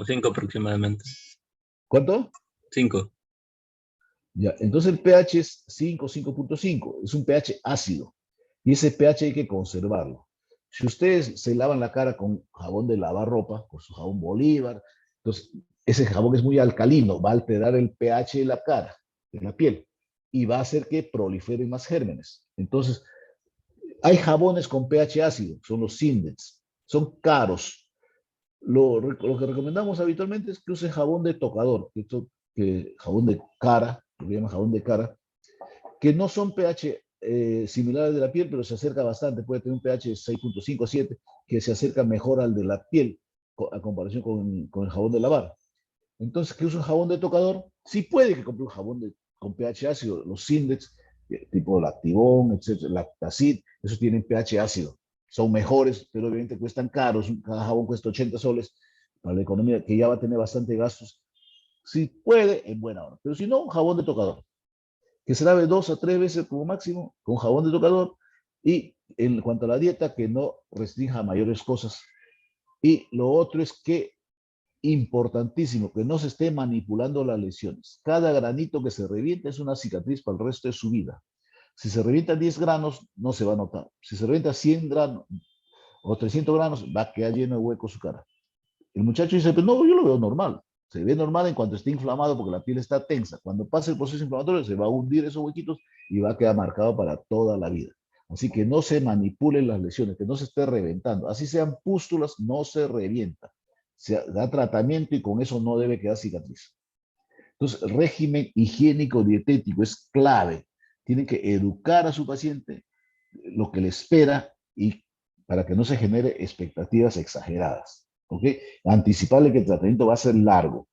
5 aproximadamente. ¿Cuánto? 5. Ya, entonces el pH es 5, 5.5, es un pH ácido. Y ese pH hay que conservarlo. Si ustedes se lavan la cara con jabón de lavar ropa, con su jabón Bolívar, entonces ese jabón es muy alcalino, va a alterar el pH de la cara, de la piel, y va a hacer que proliferen más gérmenes. Entonces, hay jabones con pH ácido, son los Sindex, son caros. Lo que recomendamos habitualmente es que use jabón de tocador, jabón de cara, lo que llaman jabón de cara, que no son pH similares de la piel, pero se acerca bastante, puede tener un pH 6.5 a 7, que se acerca mejor al de la piel, a comparación con el jabón de lavar. Entonces, ¿qué usa un jabón de tocador? Sí puede que compre un jabón con pH ácido, los Sindex, tipo Lactivón, etc., Lactacid, esos tienen pH ácido. Son mejores, pero obviamente cuestan caros. Cada jabón cuesta 80 soles para la economía, que ya va a tener bastante gastos. Si puede, en buena hora. Pero si no, un jabón de tocador, que se lave 2 a 3 veces como máximo con jabón de tocador. Y en cuanto a la dieta, que no restrinja mayores cosas. Y lo otro es que, importantísimo, que no se esté manipulando las lesiones. Cada granito que se revienta es una cicatriz para el resto de su vida. Si se revienta 10 granos, no se va a notar. Si se revienta 100 granos o 300 granos, va a quedar lleno de huecos su cara. El muchacho dice, pero no, yo lo veo normal. Se ve normal en cuanto esté inflamado porque la piel está tensa. Cuando pase el proceso inflamatorio se va a hundir esos huequitos y va a quedar marcado para toda la vida. Así que no se manipulen las lesiones, que no se esté reventando. Así sean pústulas, no se revienta. Se da tratamiento y con eso no debe quedar cicatriz. Entonces, el régimen higiénico dietético es clave. Tienen que educar a su paciente lo que le espera y para que no se genere expectativas exageradas. ¿Ok? Anticiparle que el tratamiento va a ser largo.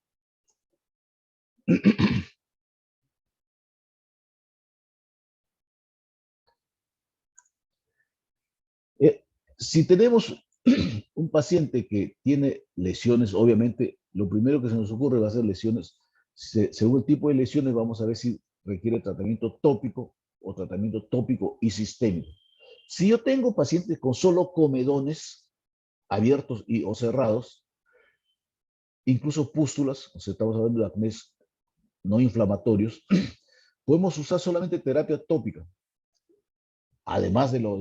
Si tenemos un paciente que tiene lesiones, obviamente lo primero que se nos ocurre va a ser lesiones. Según el tipo de lesiones, vamos a ver si requiere tratamiento tópico o tratamiento tópico y sistémico. Si yo tengo pacientes con solo comedones abiertos o cerrados, incluso pústulas, o sea, estamos hablando de acné no inflamatorios, podemos usar solamente terapia tópica, además de lo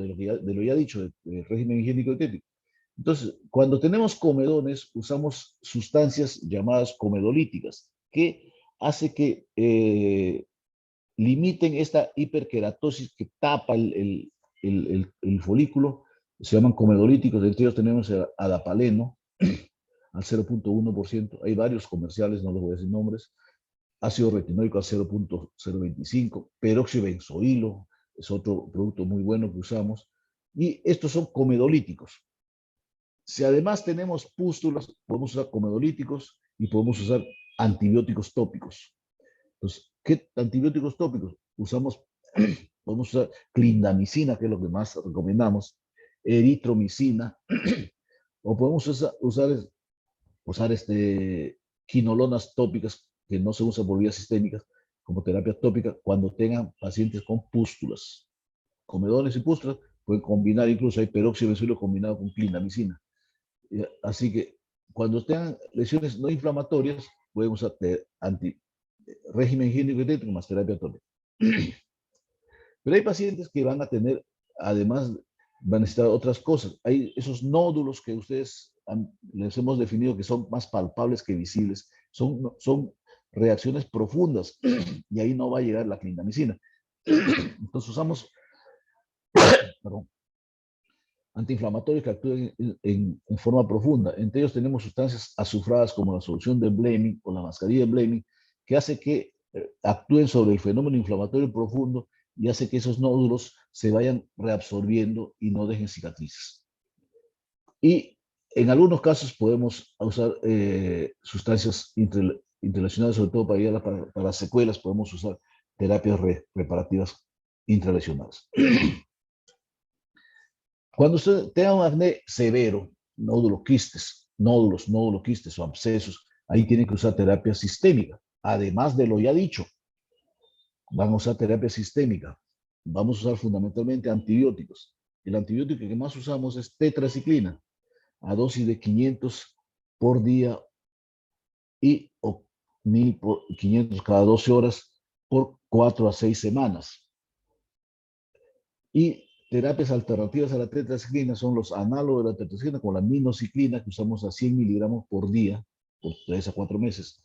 ya dicho, del régimen higiénico dietético. Entonces, cuando tenemos comedones, usamos sustancias llamadas comedolíticas, que hace que limiten esta hiperkeratosis que tapa el folículo. Se llaman comedolíticos, entre ellos tenemos el adapaleno, al 0.1%. Hay varios comerciales, no les voy a decir nombres. Ácido retinoico al 0.025, peróxido benzoilo, es otro producto muy bueno que usamos. Y estos son comedolíticos. Si además tenemos pústulas, podemos usar comedolíticos y podemos usar antibióticos tópicos. Entonces, ¿qué antibióticos tópicos? Podemos usar clindamicina, que es lo que más recomendamos, eritromicina, o podemos usar quinolonas tópicas que no se usan por vías sistémicas como terapia tópica cuando tengan pacientes con pústulas. Comedones y pústulas pueden combinar, incluso hay peróxido de benzoilo combinado con clindamicina. Así que cuando tengan lesiones no inflamatorias, pueden usar régimen higiénico dietético más terapia tópica. Pero hay pacientes que van a tener, además, van a necesitar otras cosas. Hay esos nódulos que ustedes les hemos definido que son más palpables que visibles. Son reacciones profundas y ahí no va a llegar la clindamicina. Entonces usamos antiinflamatorios que actúen en forma profunda. Entre ellos tenemos sustancias azufradas como la solución de Bleming o la mascarilla de Bleming, que hace que actúen sobre el fenómeno inflamatorio profundo y hace que esos nódulos se vayan reabsorbiendo y no dejen cicatrices. Y en algunos casos podemos usar sustancias interlesionales, sobre todo para las secuelas, podemos usar terapias reparativas intralesionales. Cuando usted tenga un acné severo, nódulos, quistes o abscesos, ahí tiene que usar terapia sistémica. Además de lo ya dicho, van a usar terapia sistémica. Vamos a usar fundamentalmente antibióticos. El antibiótico que más usamos es tetraciclina, a dosis de 500 por día y 1500 cada 12 horas por 4 a 6 semanas. Y terapias alternativas a la tetraciclina son los análogos de la tetraciclina, como la minociclina, que usamos a 100 miligramos por día, por 3 a 4 meses,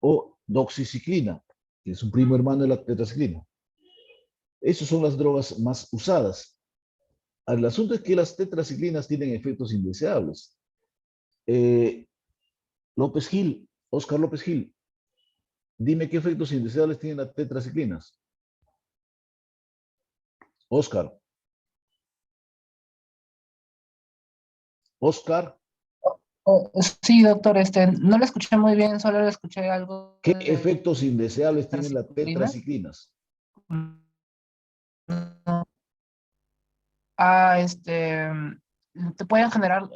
o doxiciclina, que es un primo hermano de la tetraciclina. Esas son las drogas más usadas. El asunto es que las tetraciclinas tienen efectos indeseables. Oscar López Gil, dime qué efectos indeseables tienen las tetraciclinas. Oscar. Sí, doctor, no lo escuché muy bien, solo le escuché algo. ¿Qué efectos indeseables tienen las tetraciclinas? ¿Te pueden generar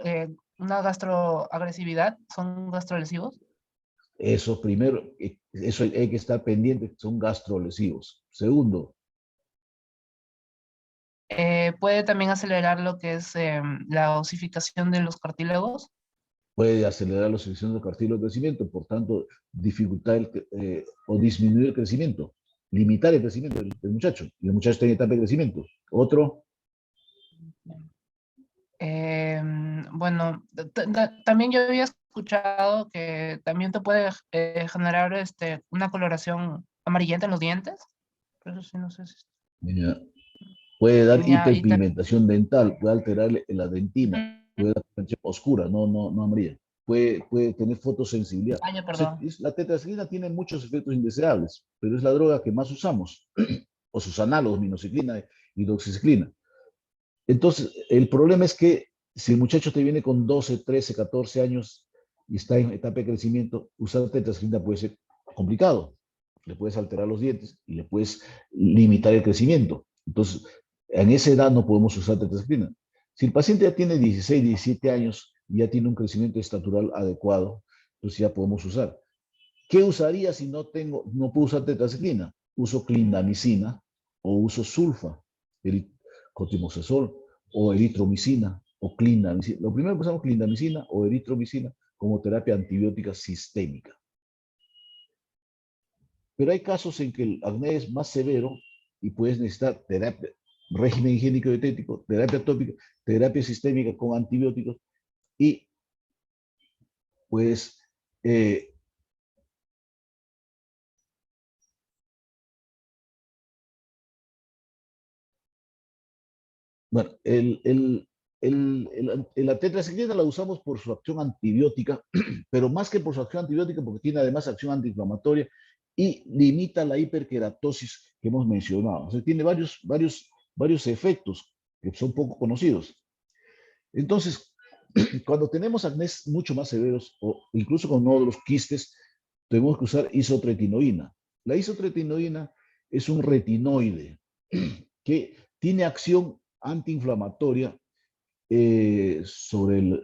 una gastroagresividad? ¿Son gastrolesivos? Eso primero, eso hay que estar pendiente, son gastrolesivos. Segundo. ¿Puede también acelerar lo que es la osificación de los cartílagos? Puede acelerar la osificación del cartílago de crecimiento, por tanto, dificultar o disminuir el crecimiento, limitar el crecimiento del muchacho. Y el muchacho está en etapa de crecimiento. Otro. Bueno, también yo había escuchado que también te puede generar una coloración amarillenta en los dientes. Por eso sí, no sé si... Mira, puede dar Ya, hiperpigmentación dental, puede alterar la dentina, puede dar pigmentación oscura, no amarilla. Puede tener fotosensibilidad. Ay, O sea, perdón. la tetraciclina tiene muchos efectos indeseables, pero es la droga que más usamos, o sus análogos, minociclina y doxiciclina. Entonces, el problema es que si el muchacho te viene con 12, 13, 14 años y está en etapa de crecimiento, usar tetraciclina puede ser complicado. Le puedes alterar los dientes y le puedes limitar el crecimiento. Entonces, en esa edad no podemos usar tetraciclina. Si el paciente ya tiene 16, 17 años y ya tiene un crecimiento estatural adecuado, entonces ya podemos usar. ¿Qué usaría si no puedo usar tetraciclina? Uso clindamicina o uso sulfa, cotrimoxazol o eritromicina o clindamicina. Lo primero que usamos clindamicina o eritromicina como terapia antibiótica sistémica. Pero hay casos en que el acné es más severo y puedes necesitar terapia, régimen higiénico dietético, terapia tópica, terapia sistémica con antibióticos y pues bueno, la tetraciclina la usamos por su acción antibiótica, pero más que por su acción antibiótica, porque tiene además acción antiinflamatoria y limita la hiperkeratosis que hemos mencionado. O sea, tiene varios efectos que son poco conocidos. Entonces, cuando tenemos acnés mucho más severos, o incluso con nódulos, quistes, tenemos que usar isotretinoína. La isotretinoína es un retinoide que tiene acción antiinflamatoria sobre la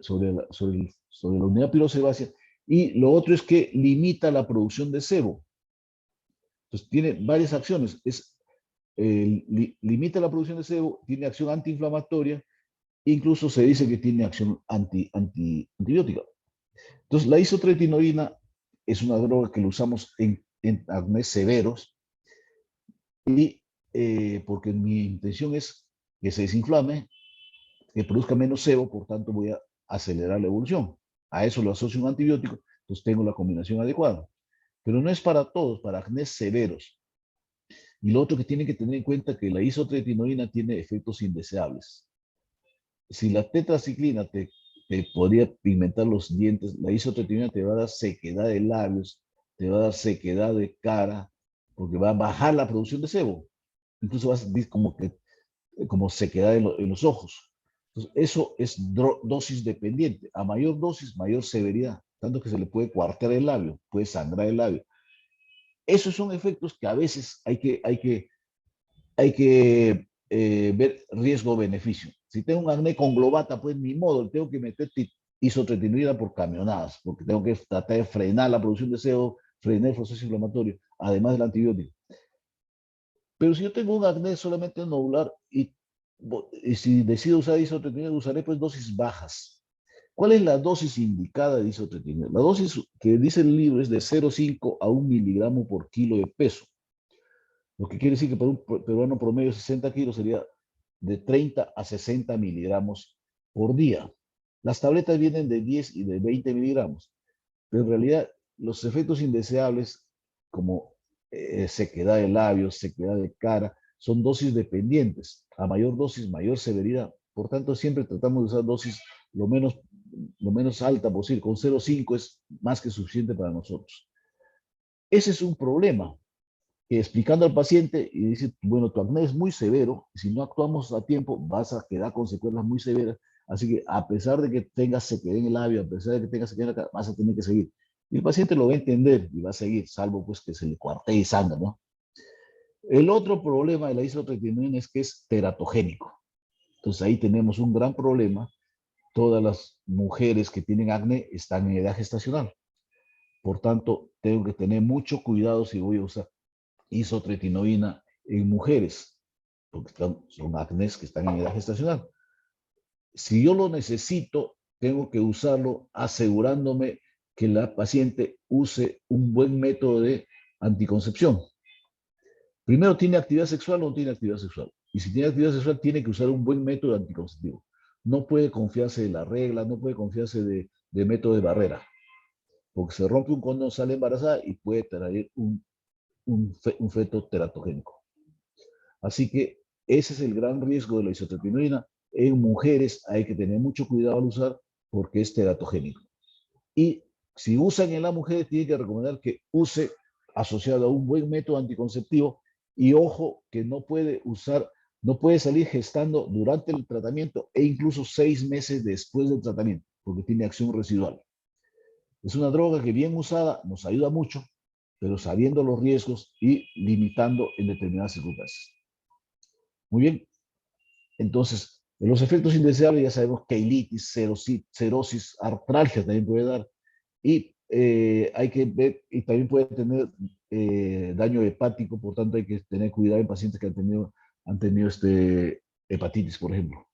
unidad pilosebácea, y lo otro es que limita la producción de sebo. Entonces tiene varias acciones. Limita la producción de sebo, tiene acción antiinflamatoria, incluso se dice que tiene acción antibiótica. Entonces la isotretinoína es una droga que lo usamos en acné severos, y porque mi intención es que se desinflame, que produzca menos sebo, por tanto voy a acelerar la evolución. A eso lo asocio un antibiótico, entonces tengo la combinación adecuada. Pero no es para todos, para acnés severos. Y lo otro que tienen que tener en cuenta es que la isotretinoína tiene efectos indeseables. Si la tetraciclina te podría pigmentar los dientes, la isotretinoína te va a dar sequedad de labios, te va a dar sequedad de cara, porque va a bajar la producción de sebo. Incluso vas a sentir como sequedad en los ojos. Entonces, eso es dosis dependiente. A mayor dosis, mayor severidad. Tanto que se le puede coartar el labio, puede sangrar el labio. Esos son efectos que a veces hay que ver riesgo-beneficio. Si tengo un acné conglobata, pues ni modo, tengo que meter isotretinoína por camionadas, porque tengo que tratar de frenar la producción de sebo, frenar el proceso inflamatorio, además del antibiótico. Pero si yo tengo un acné solamente nodular y si decido usar isotretinoína, usaré pues dosis bajas. ¿Cuál es la dosis indicada de isotretinoína? La dosis que dice el libro es de 0,5 a 1 miligramo por kilo de peso. Lo que quiere decir que para un peruano promedio de 60 kilos sería de 30 a 60 miligramos por día. Las tabletas vienen de 10 y de 20 miligramos, pero en realidad los efectos indeseables como sequedad de labios, sequedad de cara, son dosis dependientes. A mayor dosis, mayor severidad. Por tanto, siempre tratamos de usar dosis lo menos alta posible. Con 0,5 es más que suficiente para nosotros. Ese es un problema. Explicando al paciente y dice, bueno, tu acné es muy severo, si no actuamos a tiempo vas a quedar con secuelas muy severas, así que a pesar de que tengas sequedad en el labio, a pesar de que tengas sequedad en la cara, vas a tener que seguir. Y el paciente lo va a entender y va a seguir, salvo pues que se le cuartee y sangre, ¿no? El otro problema de la isotretinoína es que es teratogénico. Entonces ahí tenemos un gran problema. Todas las mujeres que tienen acné están en edad gestacional. Por tanto, tengo que tener mucho cuidado si voy a usar isotretinoína en mujeres, porque son acnés que están en edad gestacional. Si yo lo necesito, tengo que usarlo asegurándome que la paciente use un buen método de anticoncepción. Primero, ¿tiene actividad sexual o no tiene actividad sexual? Y si tiene actividad sexual, tiene que usar un buen método anticonceptivo. No puede confiarse de la regla, no puede confiarse de método de barrera. porque se rompe un condón, sale embarazada y puede traer un feto teratogénico. Así que ese es el gran riesgo de la isotretinoína. En mujeres hay que tener mucho cuidado al usar porque es teratogénico. Y si usan en la mujer, tiene que recomendar que use asociado a un buen método anticonceptivo y ojo que no puede salir gestando durante el tratamiento e incluso 6 meses después del tratamiento porque tiene acción residual. Es una droga que bien usada nos ayuda mucho, pero sabiendo los riesgos y limitando en determinadas circunstancias. Muy bien. Entonces, los efectos indeseables ya sabemos que keilitis, cerosis, artralgia también puede dar. Y hay que ver, y también puede tener daño hepático, por tanto hay que tener cuidado en pacientes que han tenido hepatitis, por ejemplo.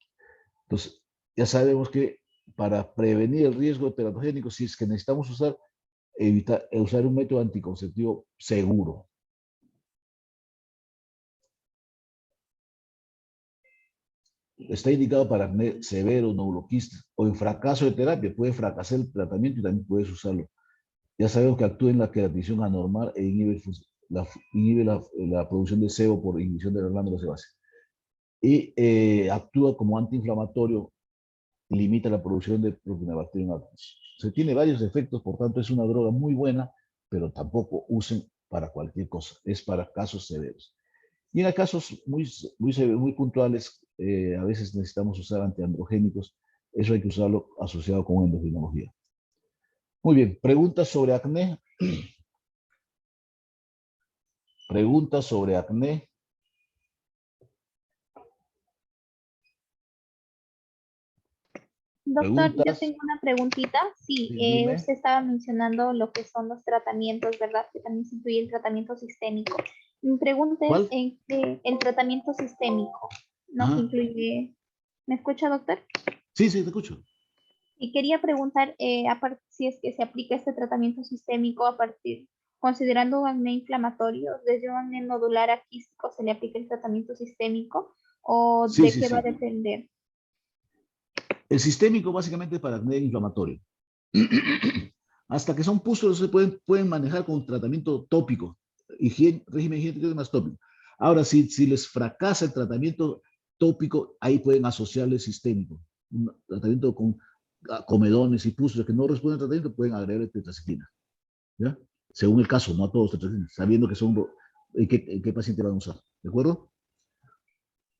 Entonces, ya sabemos que para prevenir el riesgo teratogénico, si es que necesitamos usar un método anticonceptivo seguro. Está indicado para acné severo, neuroquistes o en fracaso de terapia. Puede fracasar el tratamiento y también puedes usarlo. Ya sabemos que actúa en la queratización anormal e inhibe la producción de sebo por inhibición de la glándula sebácea. Y actúa como antiinflamatorio y limita la producción de Propionibacterium acnes. Se tiene varios efectos, por tanto es una droga muy buena, pero tampoco usen para cualquier cosa. Es para casos severos. Y en casos muy puntuales, a veces necesitamos usar antiandrogénicos. Eso hay que usarlo asociado con endocrinología. Muy bien, preguntas sobre acné. Preguntas sobre acné. Doctor, yo ¿Preguntas? tengo una preguntita. Sí, Sí, dime. usted estaba mencionando lo que son los tratamientos, ¿verdad? Que también se incluye el tratamiento sistémico. Mi pregunta es ¿Cuál? en qué el tratamiento sistémico no se Ajá. incluye. ¿Me escucha, doctor? Sí, sí, te escucho. Y quería preguntar si es que se aplica este tratamiento sistémico considerando un acné inflamatorio, desde un acné nodular a quístico, ¿se le aplica el tratamiento sistémico o Sí, de sí, qué va a sí. depender? El sistémico básicamente es para acné inflamatorio. Hasta que son pústulos se pueden manejar con tratamiento tópico. Régimen higiénico es más tópico. Ahora, si les fracasa el tratamiento tópico, ahí pueden asociarle sistémico. Un tratamiento con comedones y pústulos que no responden al tratamiento, pueden agregarle tetraciclina. ¿Ya? Según el caso, no a todos tetraciclina, sabiendo que en qué paciente van a usar. ¿De acuerdo?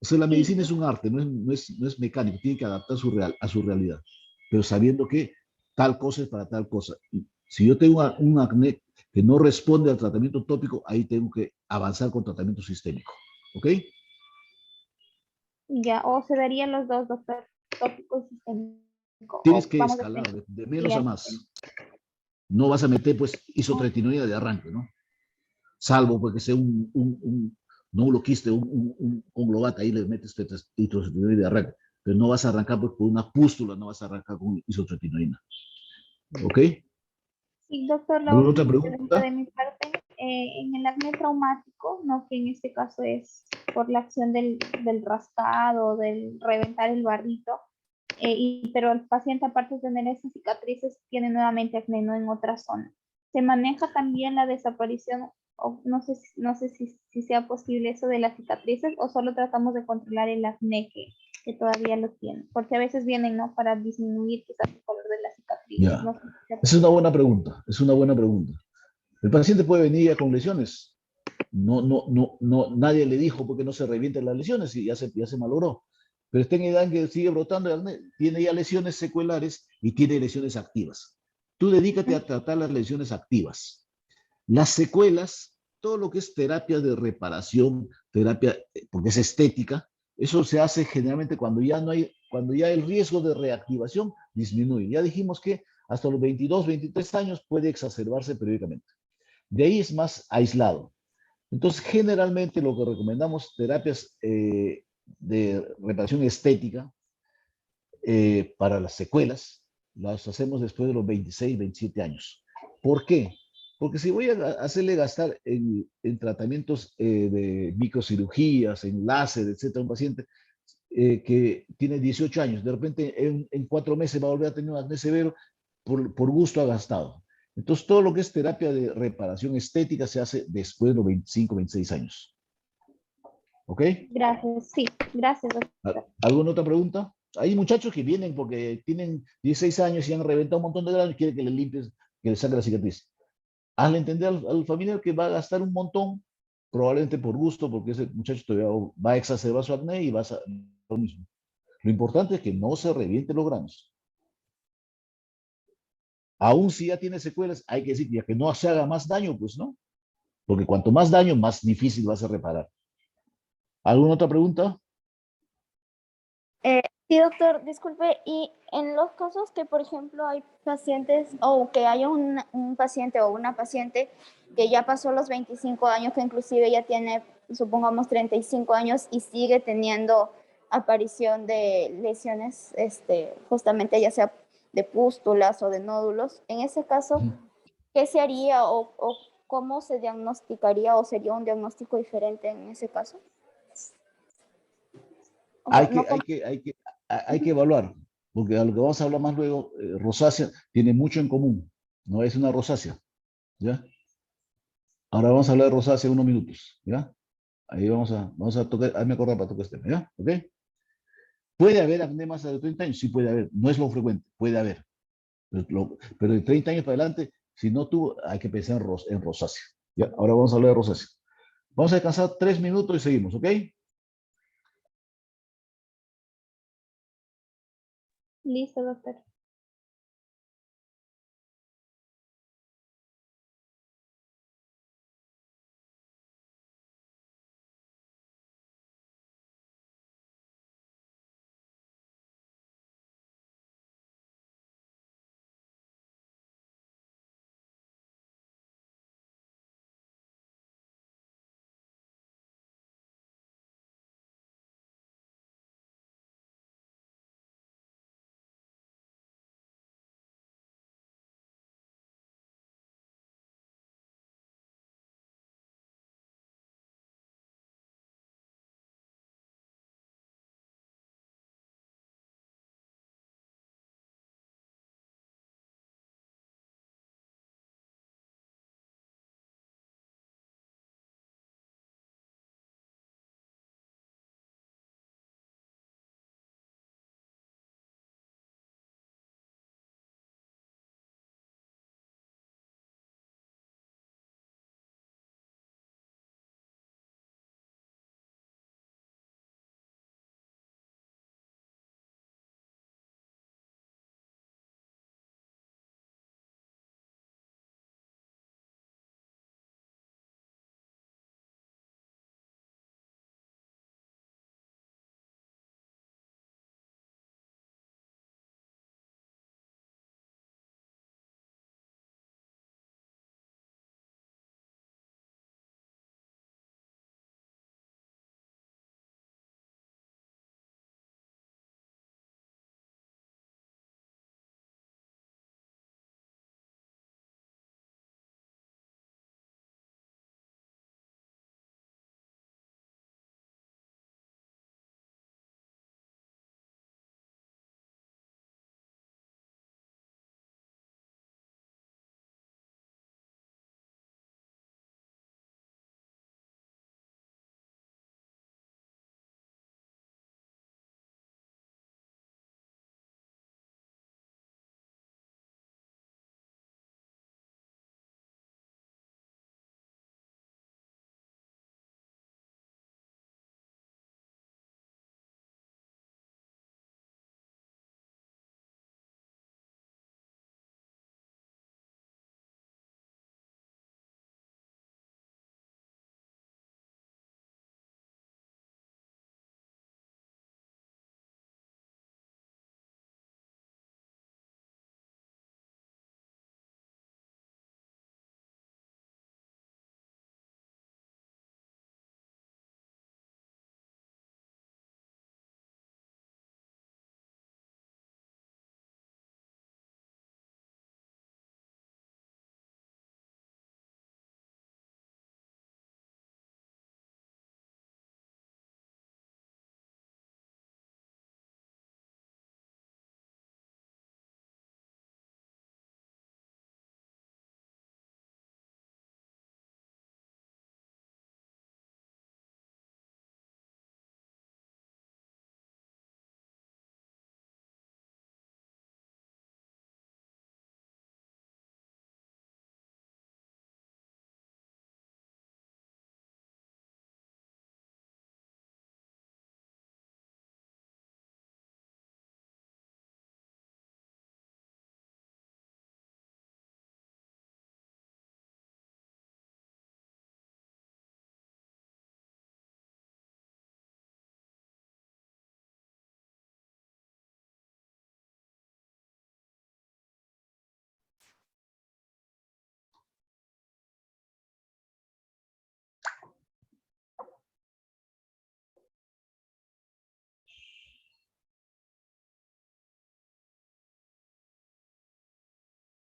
O sea, la medicina es un arte, no es mecánico, tiene que adaptar a su realidad, pero sabiendo que tal cosa es para tal cosa. Y si yo tengo un acné que no responde al tratamiento tópico, ahí tengo que avanzar con tratamiento sistémico. ¿Ok? Ya, o se darían los dos, doctor, tópico y sistémico, Tienes o que vamos a escalar tener de que ir menos a al más. sistémico. No vas a meter pues isotretinoína de arranque, ¿no? Salvo porque sea un neuroquiste, un conglobata, ahí le metes isotretinoína de arranque. Pero no vas a arrancar pues, por una pústula, no vas a arrancar con isotretinoína. ¿Ok? Sí, doctor, la ¿Alguna otra última pregunta de pregunta? mi parte. En el acné traumático, ¿no? Que en este caso es por la acción del rascado, del reventar el barrito, pero el paciente, aparte de tener esas cicatrices, tiene nuevamente acné, ¿no? En otra zona. ¿Se maneja también la desaparición, o no sé si sea posible eso de las cicatrices, o solo tratamos de controlar el acné que todavía lo tiene? Porque a veces vienen, ¿no? Para disminuir quizás el color de la cicatriz. Ya. No sé si sea Es una posible. buena pregunta, es una buena pregunta. El paciente puede venir ya con lesiones. Nadie le dijo porque no se revienten las lesiones y ya se malogró. Pero ten idea que sigue brotando, tiene ya lesiones secuelares y tiene lesiones activas. Tú dedícate a tratar las lesiones activas. Las secuelas, todo lo que es terapia de reparación, terapia, porque es estética, eso se hace generalmente cuando ya el riesgo de reactivación disminuye. Ya dijimos que hasta los 22, 23 años puede exacerbarse periódicamente. De ahí es más aislado. Entonces, generalmente lo que recomendamos, terapias de reparación estética para las secuelas, las hacemos después de los 26, 27 años. ¿Por qué? Porque si voy a hacerle gastar en tratamientos de microcirugías, en láser, etcétera, a un paciente que tiene 18 años, de repente en 4 meses va a volver a tener un acné severo, por gusto ha gastado. Entonces, todo lo que es terapia de reparación estética se hace después de los 25, 26 años. ¿Ok? Gracias, sí, gracias, doctor. ¿Alguna otra pregunta? Hay muchachos que vienen porque tienen 16 años y han reventado un montón de granos y quieren que le limpies, que le saque la cicatriz. Hazle entender al familiar que va a gastar un montón, probablemente por gusto, porque ese muchacho todavía va a exacerbar su acné y va a lo mismo. Lo importante es que no se reviente los granos. Aún si ya tiene secuelas, hay que decir ya que no se haga más daño, pues no. Porque cuanto más daño, más difícil va a ser reparar. ¿Alguna otra pregunta? Sí, doctor, disculpe, y en los casos que, por ejemplo, hay pacientes o que haya un paciente o una paciente que ya pasó los 25 años, que inclusive ya tiene, supongamos, 35 años y sigue teniendo aparición de lesiones, justamente ya sea de pústulas o de nódulos, en ese caso, ¿qué se haría o cómo se diagnosticaría o sería un diagnóstico diferente en ese caso? O sea, Hay que evaluar, porque a lo que vamos a hablar más luego, rosácea tiene mucho en común, no es una rosácea, ¿ya? Ahora vamos a hablar de rosácea unos minutos, ¿ya? Ahí vamos a tocar, hazme acordar para tocar este tema, ¿ya? ¿Ok? ¿Puede haber acné más de 30 años? Sí puede haber, no es lo frecuente, puede haber. Pero de 30 años para adelante, si no tuvo, hay que pensar en rosácea, ¿ya? Ahora vamos a hablar de rosácea. Vamos a descansar 3 minutos y seguimos, ¿ok? Listo, doctor.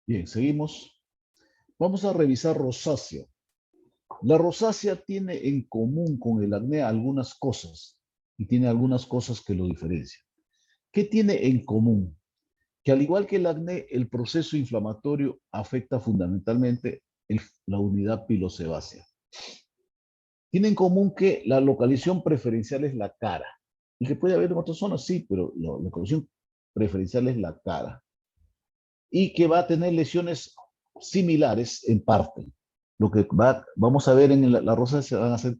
Bien, seguimos. Vamos a revisar rosácea. La rosácea tiene en común con el acné algunas cosas y tiene algunas cosas que lo diferencian. ¿Qué tiene en común? Que al igual que el acné, el proceso inflamatorio afecta fundamentalmente la unidad pilosebácea. Tiene en común que la localización preferencial es la cara. Y que puede haber en otras zonas, sí, pero la localización preferencial es la cara. Y que va a tener lesiones similares en parte. Lo que vamos a ver en la rosácea van a ser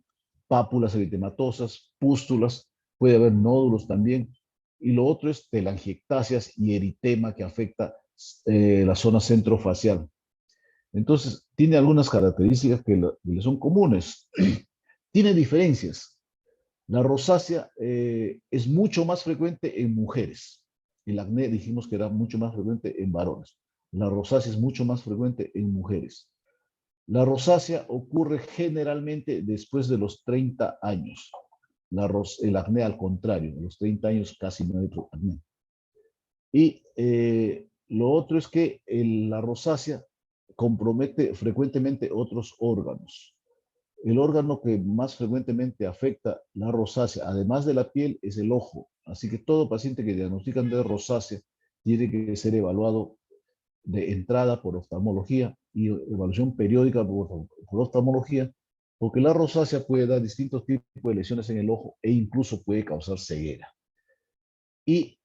pápulas eritematosas, pústulas, puede haber nódulos también. Y lo otro es telangiectasias y eritema que afecta la zona centrofacial. Entonces, tiene algunas características que le son comunes. Tiene diferencias. La rosácea es mucho más frecuente en mujeres. El acné dijimos que era mucho más frecuente en varones. La rosácea es mucho más frecuente en mujeres. La rosácea ocurre generalmente después de los 30 años. El acné al contrario, a los 30 años casi no hay acné. Y lo otro es que la rosácea compromete frecuentemente otros órganos. El órgano que más frecuentemente afecta la rosácea, además de la piel, es el ojo. Así que todo paciente que diagnostican de rosácea tiene que ser evaluado de entrada por oftalmología y evaluación periódica por oftalmología, porque la rosácea puede dar distintos tipos de lesiones en el ojo e incluso puede causar ceguera. Y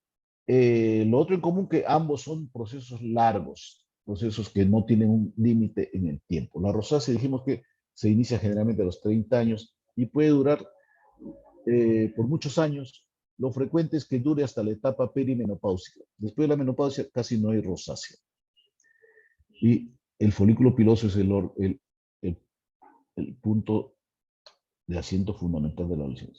lo otro en común que ambos son procesos largos, procesos que no tienen un límite en el tiempo. La rosácea dijimos que se inicia generalmente a los 30 años y puede durar por muchos años. Lo frecuente es que dure hasta la etapa perimenopáusica. Después de la menopausia casi no hay rosácea. Y el folículo piloso es el punto de asiento fundamental de la lesión.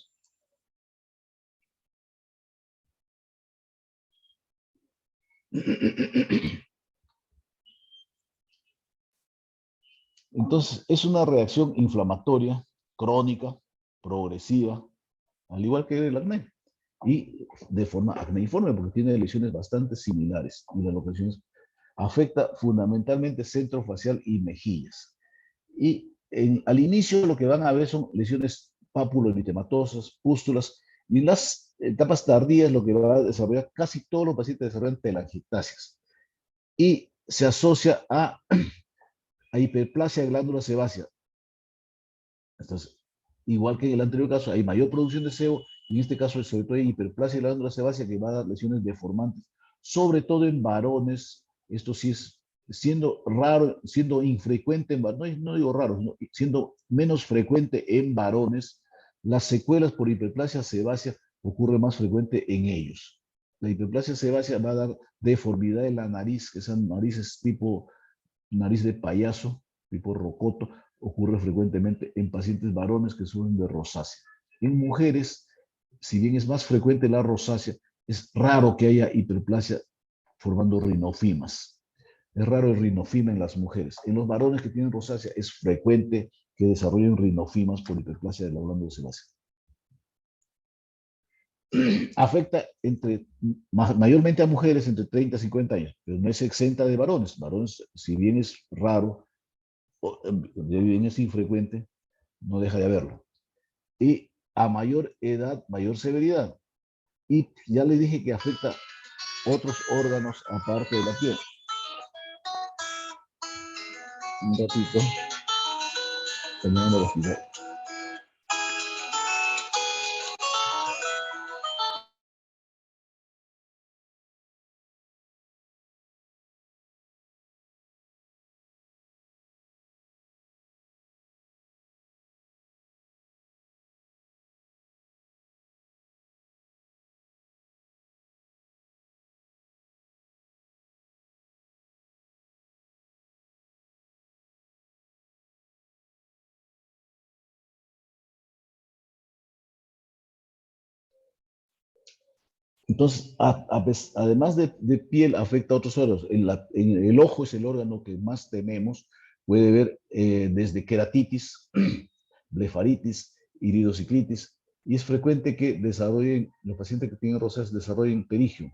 Entonces, es una reacción inflamatoria, crónica, progresiva, al igual que el acné, y de forma acneiforme, porque tiene lesiones bastante similares, y las locaciones afecta fundamentalmente centro facial y mejillas. Y al inicio lo que van a ver son lesiones papuloeritematosas, pústulas, y en las etapas tardías lo que va a desarrollar, casi todos los pacientes desarrollan telangiectasias, y se asocia a hiperplasia de glándula sebácea. Entonces, igual que en el anterior caso, hay mayor producción de sebo, en este caso, sobre todo hay hiperplasia de glándula sebácea que va a dar lesiones deformantes, sobre todo en varones. Esto sí es siendo raro, siendo infrecuente en varones, no digo raro, no, siendo menos frecuente en varones, las secuelas por hiperplasia sebácea ocurre más frecuente en ellos. La hiperplasia sebácea va a dar deformidad en la nariz, que son narices tipo nariz de payaso, tipo rocoto, ocurre frecuentemente en pacientes varones que sufren de rosácea. En mujeres, si bien es más frecuente la rosácea, es raro que haya hiperplasia formando rinofimas. Es raro el rinofima en las mujeres. En los varones que tienen rosácea es frecuente que desarrollen rinofimas por hiperplasia de la glándula sebácea. Afecta mayormente a mujeres entre 30 y 50 años, pero no es exenta de varones. Varones, si bien es raro, si bien es infrecuente, no deja de haberlo. Y a mayor edad, mayor severidad. Y ya les dije que afecta otros órganos aparte de la piel. Un ratito. Terminando la actividad. Entonces, además de piel, afecta a otros órganos. En el ojo es el órgano que más tenemos. Puede ver desde queratitis, blefaritis, iridociclitis, y es frecuente que los pacientes que tienen rosácea desarrollen perigio.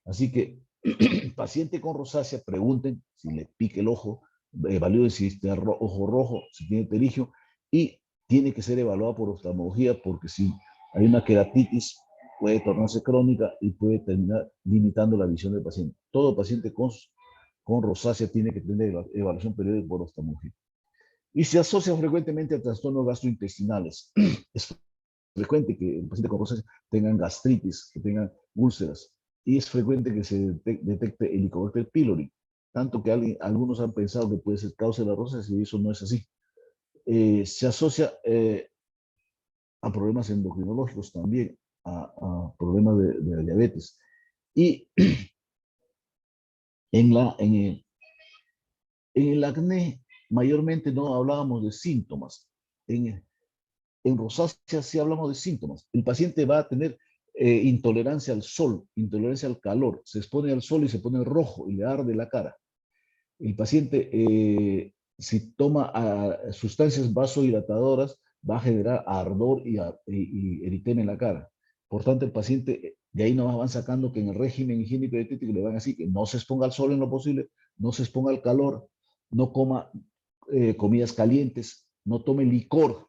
Así que Paciente con rosácea, pregunten si le pique el ojo, evalúen si tiene ojo rojo, si tiene terigio, y tiene que ser evaluado por oftalmología porque si hay una queratitis puede tornarse crónica y puede terminar limitando la visión del paciente. Todo paciente con rosácea tiene que tener evaluación periódica por oftalmología. Y se asocia frecuentemente a trastornos gastrointestinales. Es frecuente que el paciente con rosácea tengan gastritis, que tengan úlceras, y es frecuente que se detecte Helicobacter pylori, tanto que algunos han pensado que puede ser causa de la rosácea y eso no es así. Se asocia a problemas endocrinológicos también, a problemas de la diabetes. Y en el acné, mayormente no hablábamos de síntomas. En rosácea sí hablamos de síntomas. El paciente va a tener intolerancia al sol, intolerancia al calor. Se expone al sol y se pone rojo y le arde la cara. El paciente, si toma sustancias vasodilatadoras, va a generar ardor y eritema en la cara. Por tanto, el paciente, de ahí nomás van sacando que en el régimen higiénico y dietético le van a decir que no se exponga al sol en lo posible, no se exponga al calor, no coma comidas calientes, no tome licor,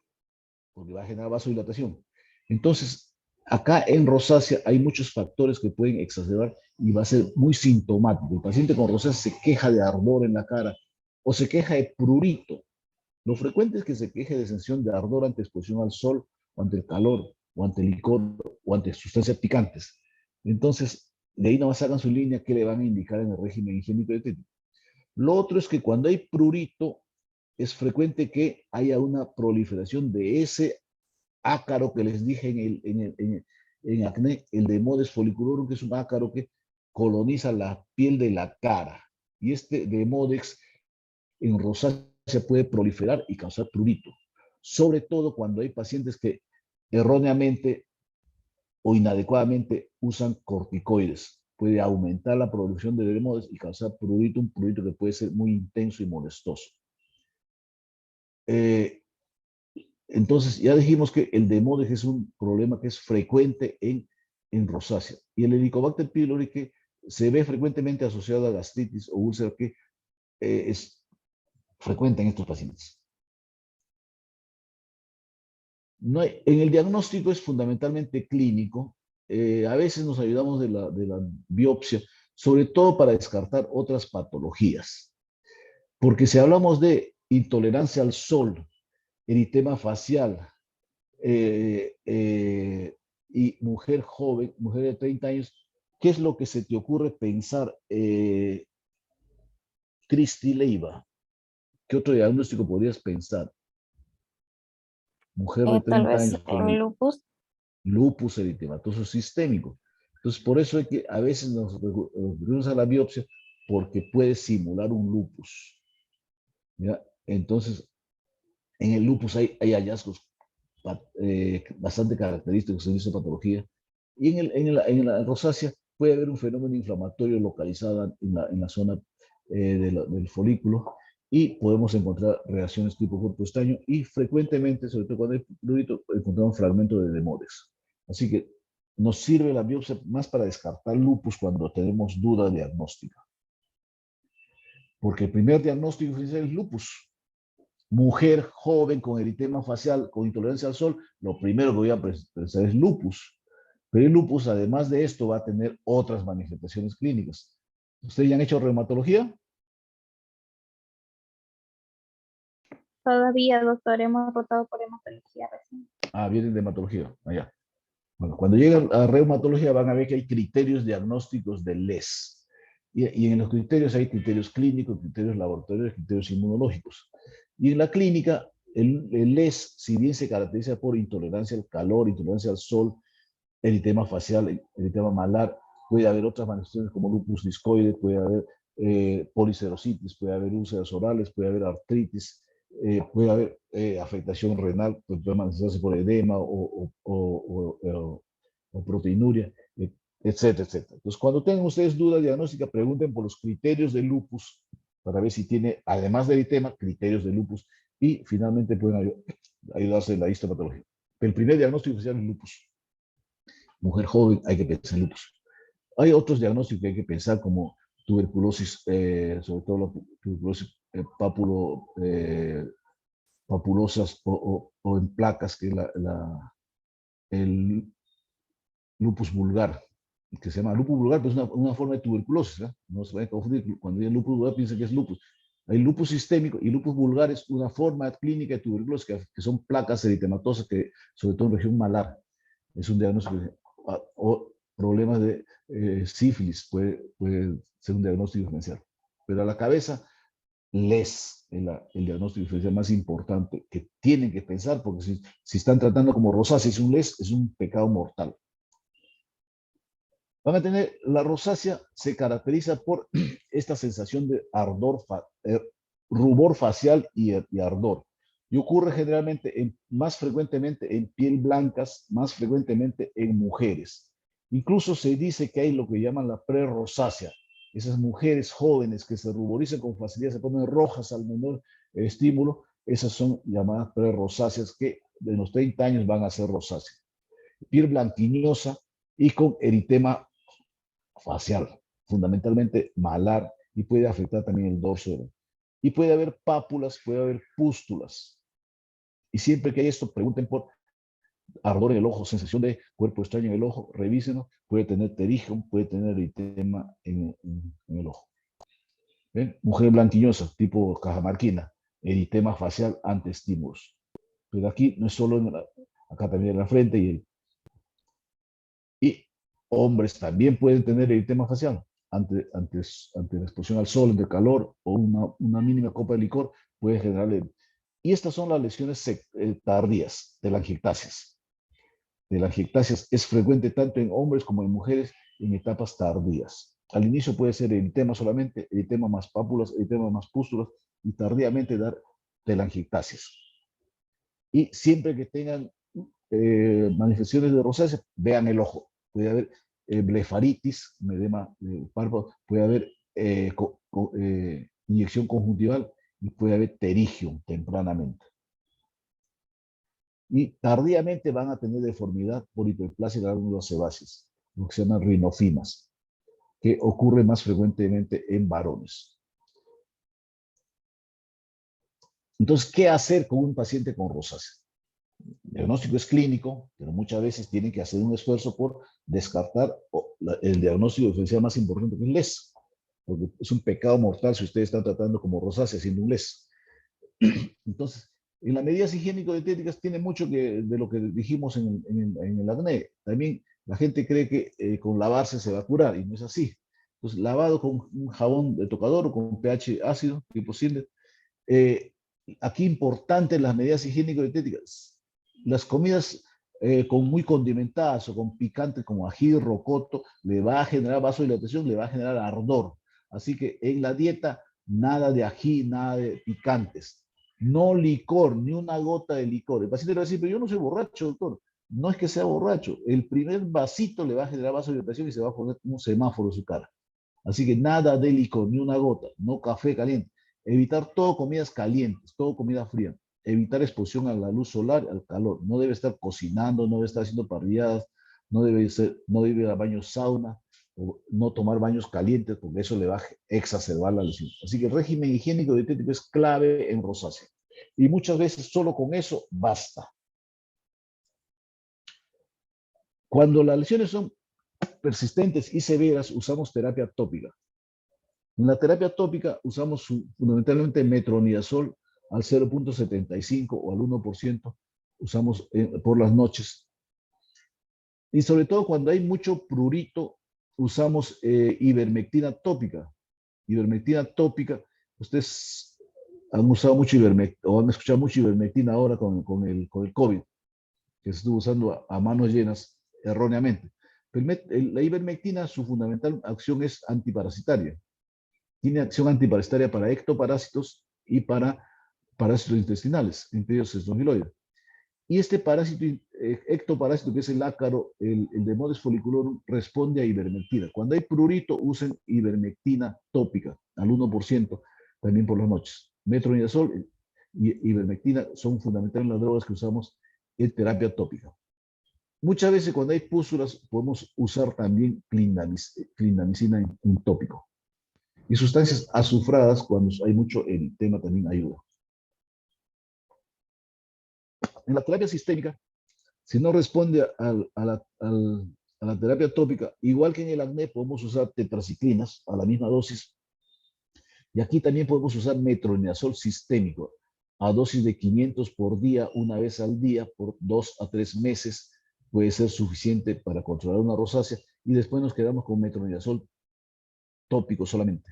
porque va a generar vasodilatación. Entonces, acá en rosácea hay muchos factores que pueden exacerbar y va a ser muy sintomático. El paciente con rosácea se queja de ardor en la cara o se queja de prurito. Lo frecuente es que se queje de sensación de ardor ante exposición al sol o ante el calor o ante el licor o ante sustancias picantes. Entonces, de ahí nomás hagan su línea que le van a indicar en el régimen higiénico dietético. Lo otro es que cuando hay prurito, es frecuente que haya una proliferación de ese ácaro que les dije en acné, el Demodex folliculorum, que es un ácaro que coloniza la piel de la cara. Y este Demodex en rosácea puede proliferar y causar prurito, sobre todo cuando hay pacientes que erróneamente o inadecuadamente usan corticoides. Puede aumentar la producción de Demodex y causar prurito, un prurito que puede ser muy intenso y molestoso. Entonces, ya dijimos que el Demodex es un problema que es frecuente en rosácea. Y el Helicobacter pylori, que se ve frecuentemente asociado a gastritis o úlcera, que es frecuente en estos pacientes. En el diagnóstico es fundamentalmente clínico. A veces nos ayudamos de la biopsia, sobre todo para descartar otras patologías. Porque si hablamos de intolerancia al sol, eritema facial y mujer joven, mujer de 30 años, ¿qué es lo que se te ocurre pensar, Cristi Leiva? ¿Qué otro diagnóstico podrías pensar? Mujer de Tal 30 vez años. en lupus. Lupus eritematoso sistémico. Entonces, por eso es que a veces nos recurrimos a la biopsia porque puede simular un lupus. ¿Ya? Entonces, en el lupus hay hallazgos bastante característicos en esa patología. Y en la rosácea puede haber un fenómeno inflamatorio localizado en la zona del folículo y podemos encontrar reacciones tipo cuerpo estaño y frecuentemente, sobre todo cuando hay prurito, encontramos fragmentos de Demodex. Así que nos sirve la biopsia más para descartar lupus cuando tenemos duda diagnóstica. Porque el primer diagnóstico es lupus. Mujer joven con eritema facial, con intolerancia al sol, lo primero que voy a pensar es lupus. Pero el lupus, además de esto, va a tener otras manifestaciones clínicas. ¿Ustedes ya han hecho reumatología? Todavía, doctor, hemos rotado por hematología recién. Ah, vienen de hematología, allá. Bueno, cuando lleguen a reumatología van a ver que hay criterios diagnósticos de LES. Y en los criterios hay criterios clínicos, criterios laboratorios, criterios inmunológicos. Y en la clínica, el LES, si bien se caracteriza por intolerancia al calor, intolerancia al sol, eritema facial, eritema malar, puede haber otras manifestaciones como lupus discoide, puede haber policerositis, puede haber úlceras orales, puede haber artritis, puede haber afectación renal, puede manifestarse por edema o proteinuria, etcétera, etcétera. Entonces, cuando tengan ustedes duda diagnóstica, pregunten por los criterios de lupus para ver si tiene, además de eritema, criterios de lupus y finalmente pueden ayudarse en la histopatología. El primer diagnóstico oficial es lupus. Mujer joven, hay que pensar en lupus. Hay otros diagnósticos que hay que pensar como tuberculosis, sobre todo la tuberculosis papulosas o en placas, que es el lupus vulgar, que se llama lupus vulgar, pero es una forma de tuberculosis, ¿eh? No se vaya a confundir, cuando digan lupus vulgar piensen que es lupus. Hay lupus sistémico y lupus vulgar es una forma clínica de tuberculosis que son placas eritematosas, que sobre todo en región malar, es un diagnóstico, o problemas de sífilis, puede ser un diagnóstico diferencial. Pero a la cabeza, el diagnóstico diferencial más importante que tienen que pensar, porque si están tratando como rosácea, es un LES, es un pecado mortal. Van a tener, la rosácea se caracteriza por esta sensación de ardor, rubor facial y ardor. Y ocurre generalmente, más frecuentemente en piel blancas, más frecuentemente en mujeres. Incluso se dice que hay lo que llaman la prerrosácea. Esas mujeres jóvenes que se ruborizan con facilidad, se ponen rojas al menor estímulo, esas son llamadas prerrosáceas, que de los 30 años van a ser rosáceas. Piel blanquiñosa y con eritema facial, fundamentalmente malar, y puede afectar también el dorso. Y puede haber pápulas, puede haber pústulas. Y siempre que hay esto, pregunten por ardor en el ojo, sensación de cuerpo extraño en el ojo, revísenlo, puede tener terigium, puede tener eritema en el ojo. ¿Ven? Mujer blanquiñosa, tipo cajamarquina, eritema facial ante estímulos. Pero aquí no es solo acá también en la frente y hombres también pueden tener eritema facial ante la exposición al sol, de calor o una mínima copa de licor puede generar. Y estas son las lesiones tardías de telangiectasias. Telangiectasias es frecuente tanto en hombres como en mujeres en etapas tardías. Al inicio puede ser eritema solamente, eritema más pápulas, eritema más pústulas, y tardíamente dar telangiectasias. Y siempre que tengan manifestaciones de rosácea, vean el ojo. Puede haber blefaritis, edema del párpado, puede haber inyección conjuntival y puede haber terigium tempranamente. Y tardíamente van a tener deformidad por hiperplasia de glándulas sebáceas, lo que se llaman rinofimas, que ocurre más frecuentemente en varones. Entonces, ¿qué hacer con un paciente con rosácea? El diagnóstico es clínico, pero muchas veces tienen que hacer un esfuerzo por descartar el diagnóstico diferencial más importante, que es LES, porque es un pecado mortal si ustedes están tratando como rosácea siendo un LES. Entonces, en las medidas higiénico-dietéticas tiene mucho de lo que dijimos en el acné. También la gente cree que con lavarse se va a curar, y no es así. Entonces, lavado con un jabón de tocador o con pH ácido, tipo Sildet. Aquí importante las medidas higiénico-dietéticas. Las comidas muy condimentadas o con picante como ají, rocoto, le va a generar vasodilatación, le va a generar ardor. Así que en la dieta, nada de ají, nada de picantes. No licor, ni una gota de licor. El paciente le va a decir, pero yo no soy borracho, doctor. No es que sea borracho. El primer vasito le va a generar vasodilatación y se va a poner un semáforo en su cara. Así que nada de licor, ni una gota, no café caliente. Evitar todo comidas calientes, todo comida fría. Evitar exposición a la luz solar, al calor. No debe estar cocinando, no debe estar haciendo parrilladas, no debe ir a baños sauna, o no tomar baños calientes, porque eso le va a exacerbar la lesión. Así que el régimen higiénico dietético es clave en rosácea. Y muchas veces solo con eso basta. Cuando las lesiones son persistentes y severas, usamos terapia tópica. En la terapia tópica usamos fundamentalmente metronidazol al 0.75 o al 1%, usamos por las noches. Y sobre todo cuando hay mucho prurito, usamos ivermectina tópica. Ivermectina tópica, ustedes han usado mucho ivermectina, o han escuchado mucho ivermectina ahora con el COVID, que se estuvo usando a manos llenas erróneamente. Pero la ivermectina, su fundamental acción es antiparasitaria. Tiene acción antiparasitaria para ectoparásitos y para parásitos intestinales, entre ellos eosinofiloides. Y este parásito, ectoparásito, que es el ácaro, el Demodex folliculorum, responde a ivermectina. Cuando hay prurito, usen ivermectina tópica al 1%, también por las noches. Metronidazol y ivermectina son fundamentalmente las drogas que usamos en terapia tópica. Muchas veces cuando hay pústulas podemos usar también clindamicina en tópico. Y sustancias azufradas cuando hay mucho eritema también ayuda. En la terapia sistémica, si no responde a la terapia tópica, igual que en el acné, podemos usar tetraciclinas a la misma dosis. Y aquí también podemos usar metronidazol sistémico a dosis de 500 por día, una vez al día, por 2 a 3 meses. Puede ser suficiente para controlar una rosácea. Y después nos quedamos con metronidazol tópico solamente.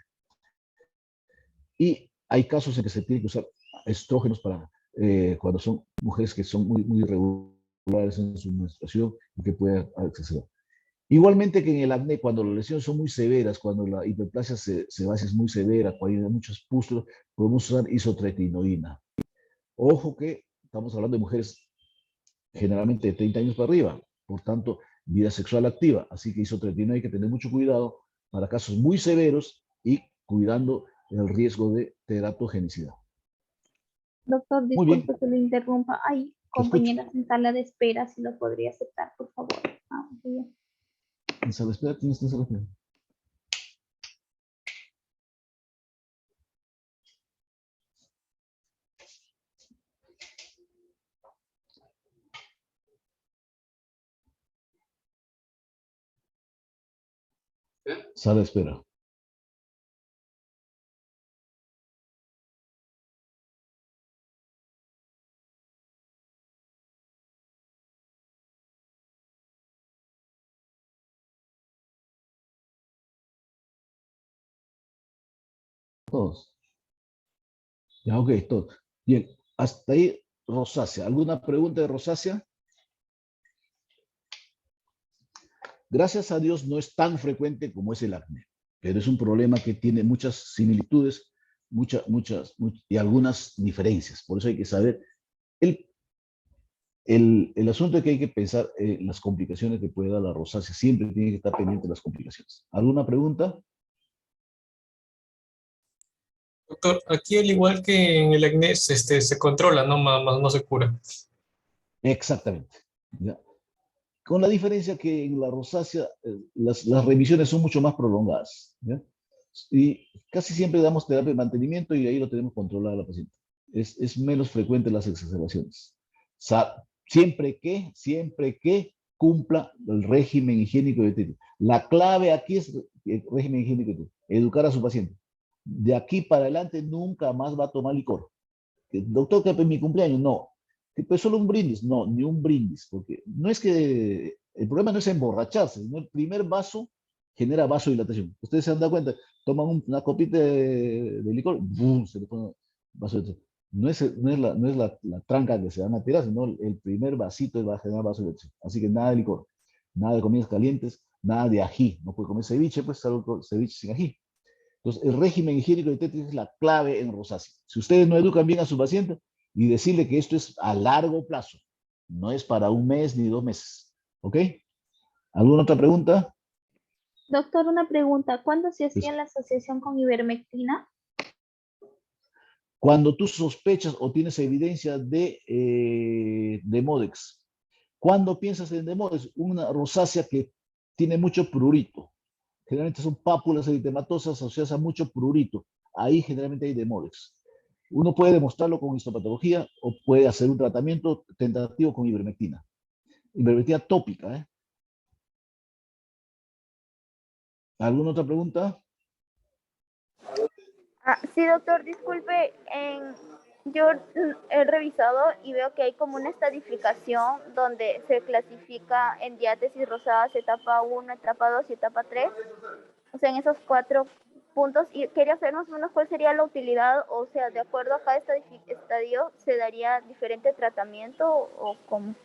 Y hay casos en que se tiene que usar estrógenos para cuando son mujeres que son muy irregulares en su menstruación y que pueden acceder. Igualmente que en el acné, cuando las lesiones son muy severas, cuando la hiperplasia sebácea es muy severa, cuando hay muchos pústulos, podemos usar isotretinoína. Ojo que estamos hablando de mujeres generalmente de 30 años para arriba, por tanto, vida sexual activa. Así que isotretinoína hay que tener mucho cuidado para casos muy severos y cuidando el riesgo de teratogenicidad. Doctor, Muy bien. disculpe que lo interrumpa. Hay compañeras en sala de espera, si lo podría aceptar, por favor. Muy bien. En sala de espera, ¿quién está en sala de espera? Sala de espera. Todos. Ya, ok, todos. Bien, hasta ahí rosácea. ¿Alguna pregunta de rosácea? Gracias a Dios no es tan frecuente como es el acné, pero es un problema que tiene muchas similitudes, y algunas diferencias. Por eso hay que saber. El asunto es que hay que pensar en las complicaciones que puede dar la rosácea. Siempre tiene que estar pendiente de las complicaciones. ¿Alguna pregunta? Doctor, aquí al igual que en el acné, se controla, ¿no? Más no se cura. Exactamente. ¿Ya? Con la diferencia que en la rosácea las revisiones son mucho más prolongadas. ¿Ya? Y casi siempre damos terapia de mantenimiento y ahí lo tenemos controlado a la paciente. Es menos frecuente las exacerbaciones. Siempre que cumpla el régimen higiénico y dietético. La clave aquí es el régimen higiénico y dietético. Educar a su paciente. De aquí para adelante nunca más va a tomar licor. Doctor, que es mi cumpleaños, no. Pues solo un brindis, no, ni un brindis, porque no es que, el problema no es emborracharse, sino el primer vaso genera vasodilatación. Ustedes se han dado cuenta, toman una copita de licor, ¡bum!, se le pone vasodilatación. No es la tranca que se van a tirar, sino el primer vasito va a generar vasodilatación. Así que nada de licor, nada de comidas calientes, nada de ají. No puede comer ceviche, pues salvo ceviche sin ají. Entonces, el régimen higiénico dietético es la clave en rosácea. Si ustedes no educan bien a su paciente y decirle que esto es a largo plazo, no es para un mes ni 2 meses. ¿Ok? ¿Alguna otra pregunta? Doctor, una pregunta. ¿Cuándo se hacía Pues, la asociación con ivermectina? cuando tú sospechas o tienes evidencia de Demodex. ¿Cuándo piensas en Demodex? Una rosácea que tiene mucho prurito. Generalmente son pápulas eritematosas asociadas a mucho prurito. Ahí generalmente hay Demodex. Uno puede demostrarlo con histopatología o puede hacer un tratamiento tentativo con ivermectina. Ivermectina tópica, ¿eh? ¿Alguna otra pregunta? Sí, doctor, disculpe, yo he revisado y veo que hay como una estadificación donde se clasifica en diátesis rosadas etapa 1, etapa 2 y etapa 3. O sea, en esos 4 puntos. Y quería saber más o menos cuál sería la utilidad, o sea, de acuerdo a cada estadio, ¿se daría diferente tratamiento o cómo?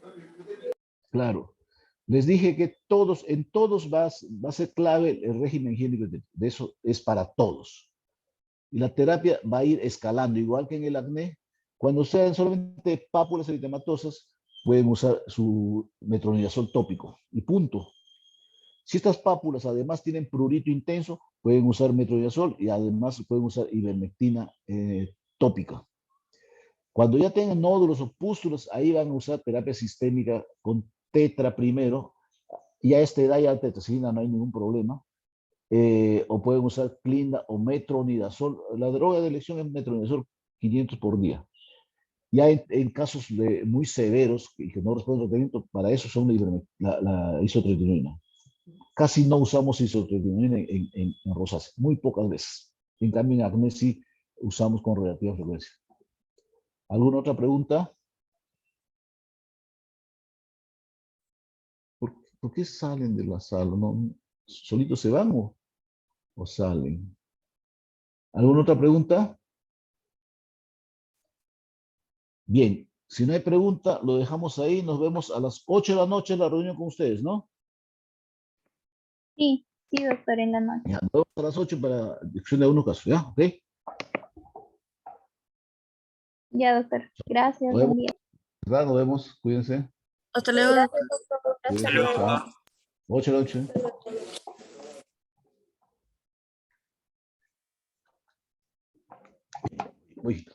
Claro. Les dije que en todos va a ser clave el régimen higiénico. De eso es para todos. Y la terapia va a ir escalando, igual que en el acné. Cuando sean solamente pápulas eritematosas, pueden usar su metronidazol tópico y punto. Si estas pápulas además tienen prurito intenso, pueden usar metronidazol y además pueden usar ivermectina tópica. Cuando ya tengan nódulos o pústulas, ahí van a usar terapia sistémica con tetra primero, y a esta edad ya la tetraciclina no hay ningún problema, o pueden usar clinda o metronidazol. La droga de elección es metronidazol 500 por día. Ya en casos muy severos y que no responden al tratamiento, para eso son la isotretinoína. Casi no usamos isotretinoína en rosácea, muy pocas veces. En cambio, en acné sí usamos con relativa frecuencia. ¿Alguna otra pregunta? ¿Por qué salen de la sala? ¿No? ¿Solitos se van o salen? ¿Alguna otra pregunta? Bien, si no hay pregunta, lo dejamos ahí. Nos vemos a las 8 de la noche en la reunión con ustedes, ¿no? Sí, sí, doctor, en la noche. Ya, nos vemos a las 8 para discusión de algunos casos, ¿ya? ¿Ok? Ya, doctor. Gracias, Nos buen vemos. día. ¿Verdad? Nos vemos. Cuídense. Hasta luego. Gracias, doctor. Cuídense. Gracias. Chao. 8 de la noche. Uy.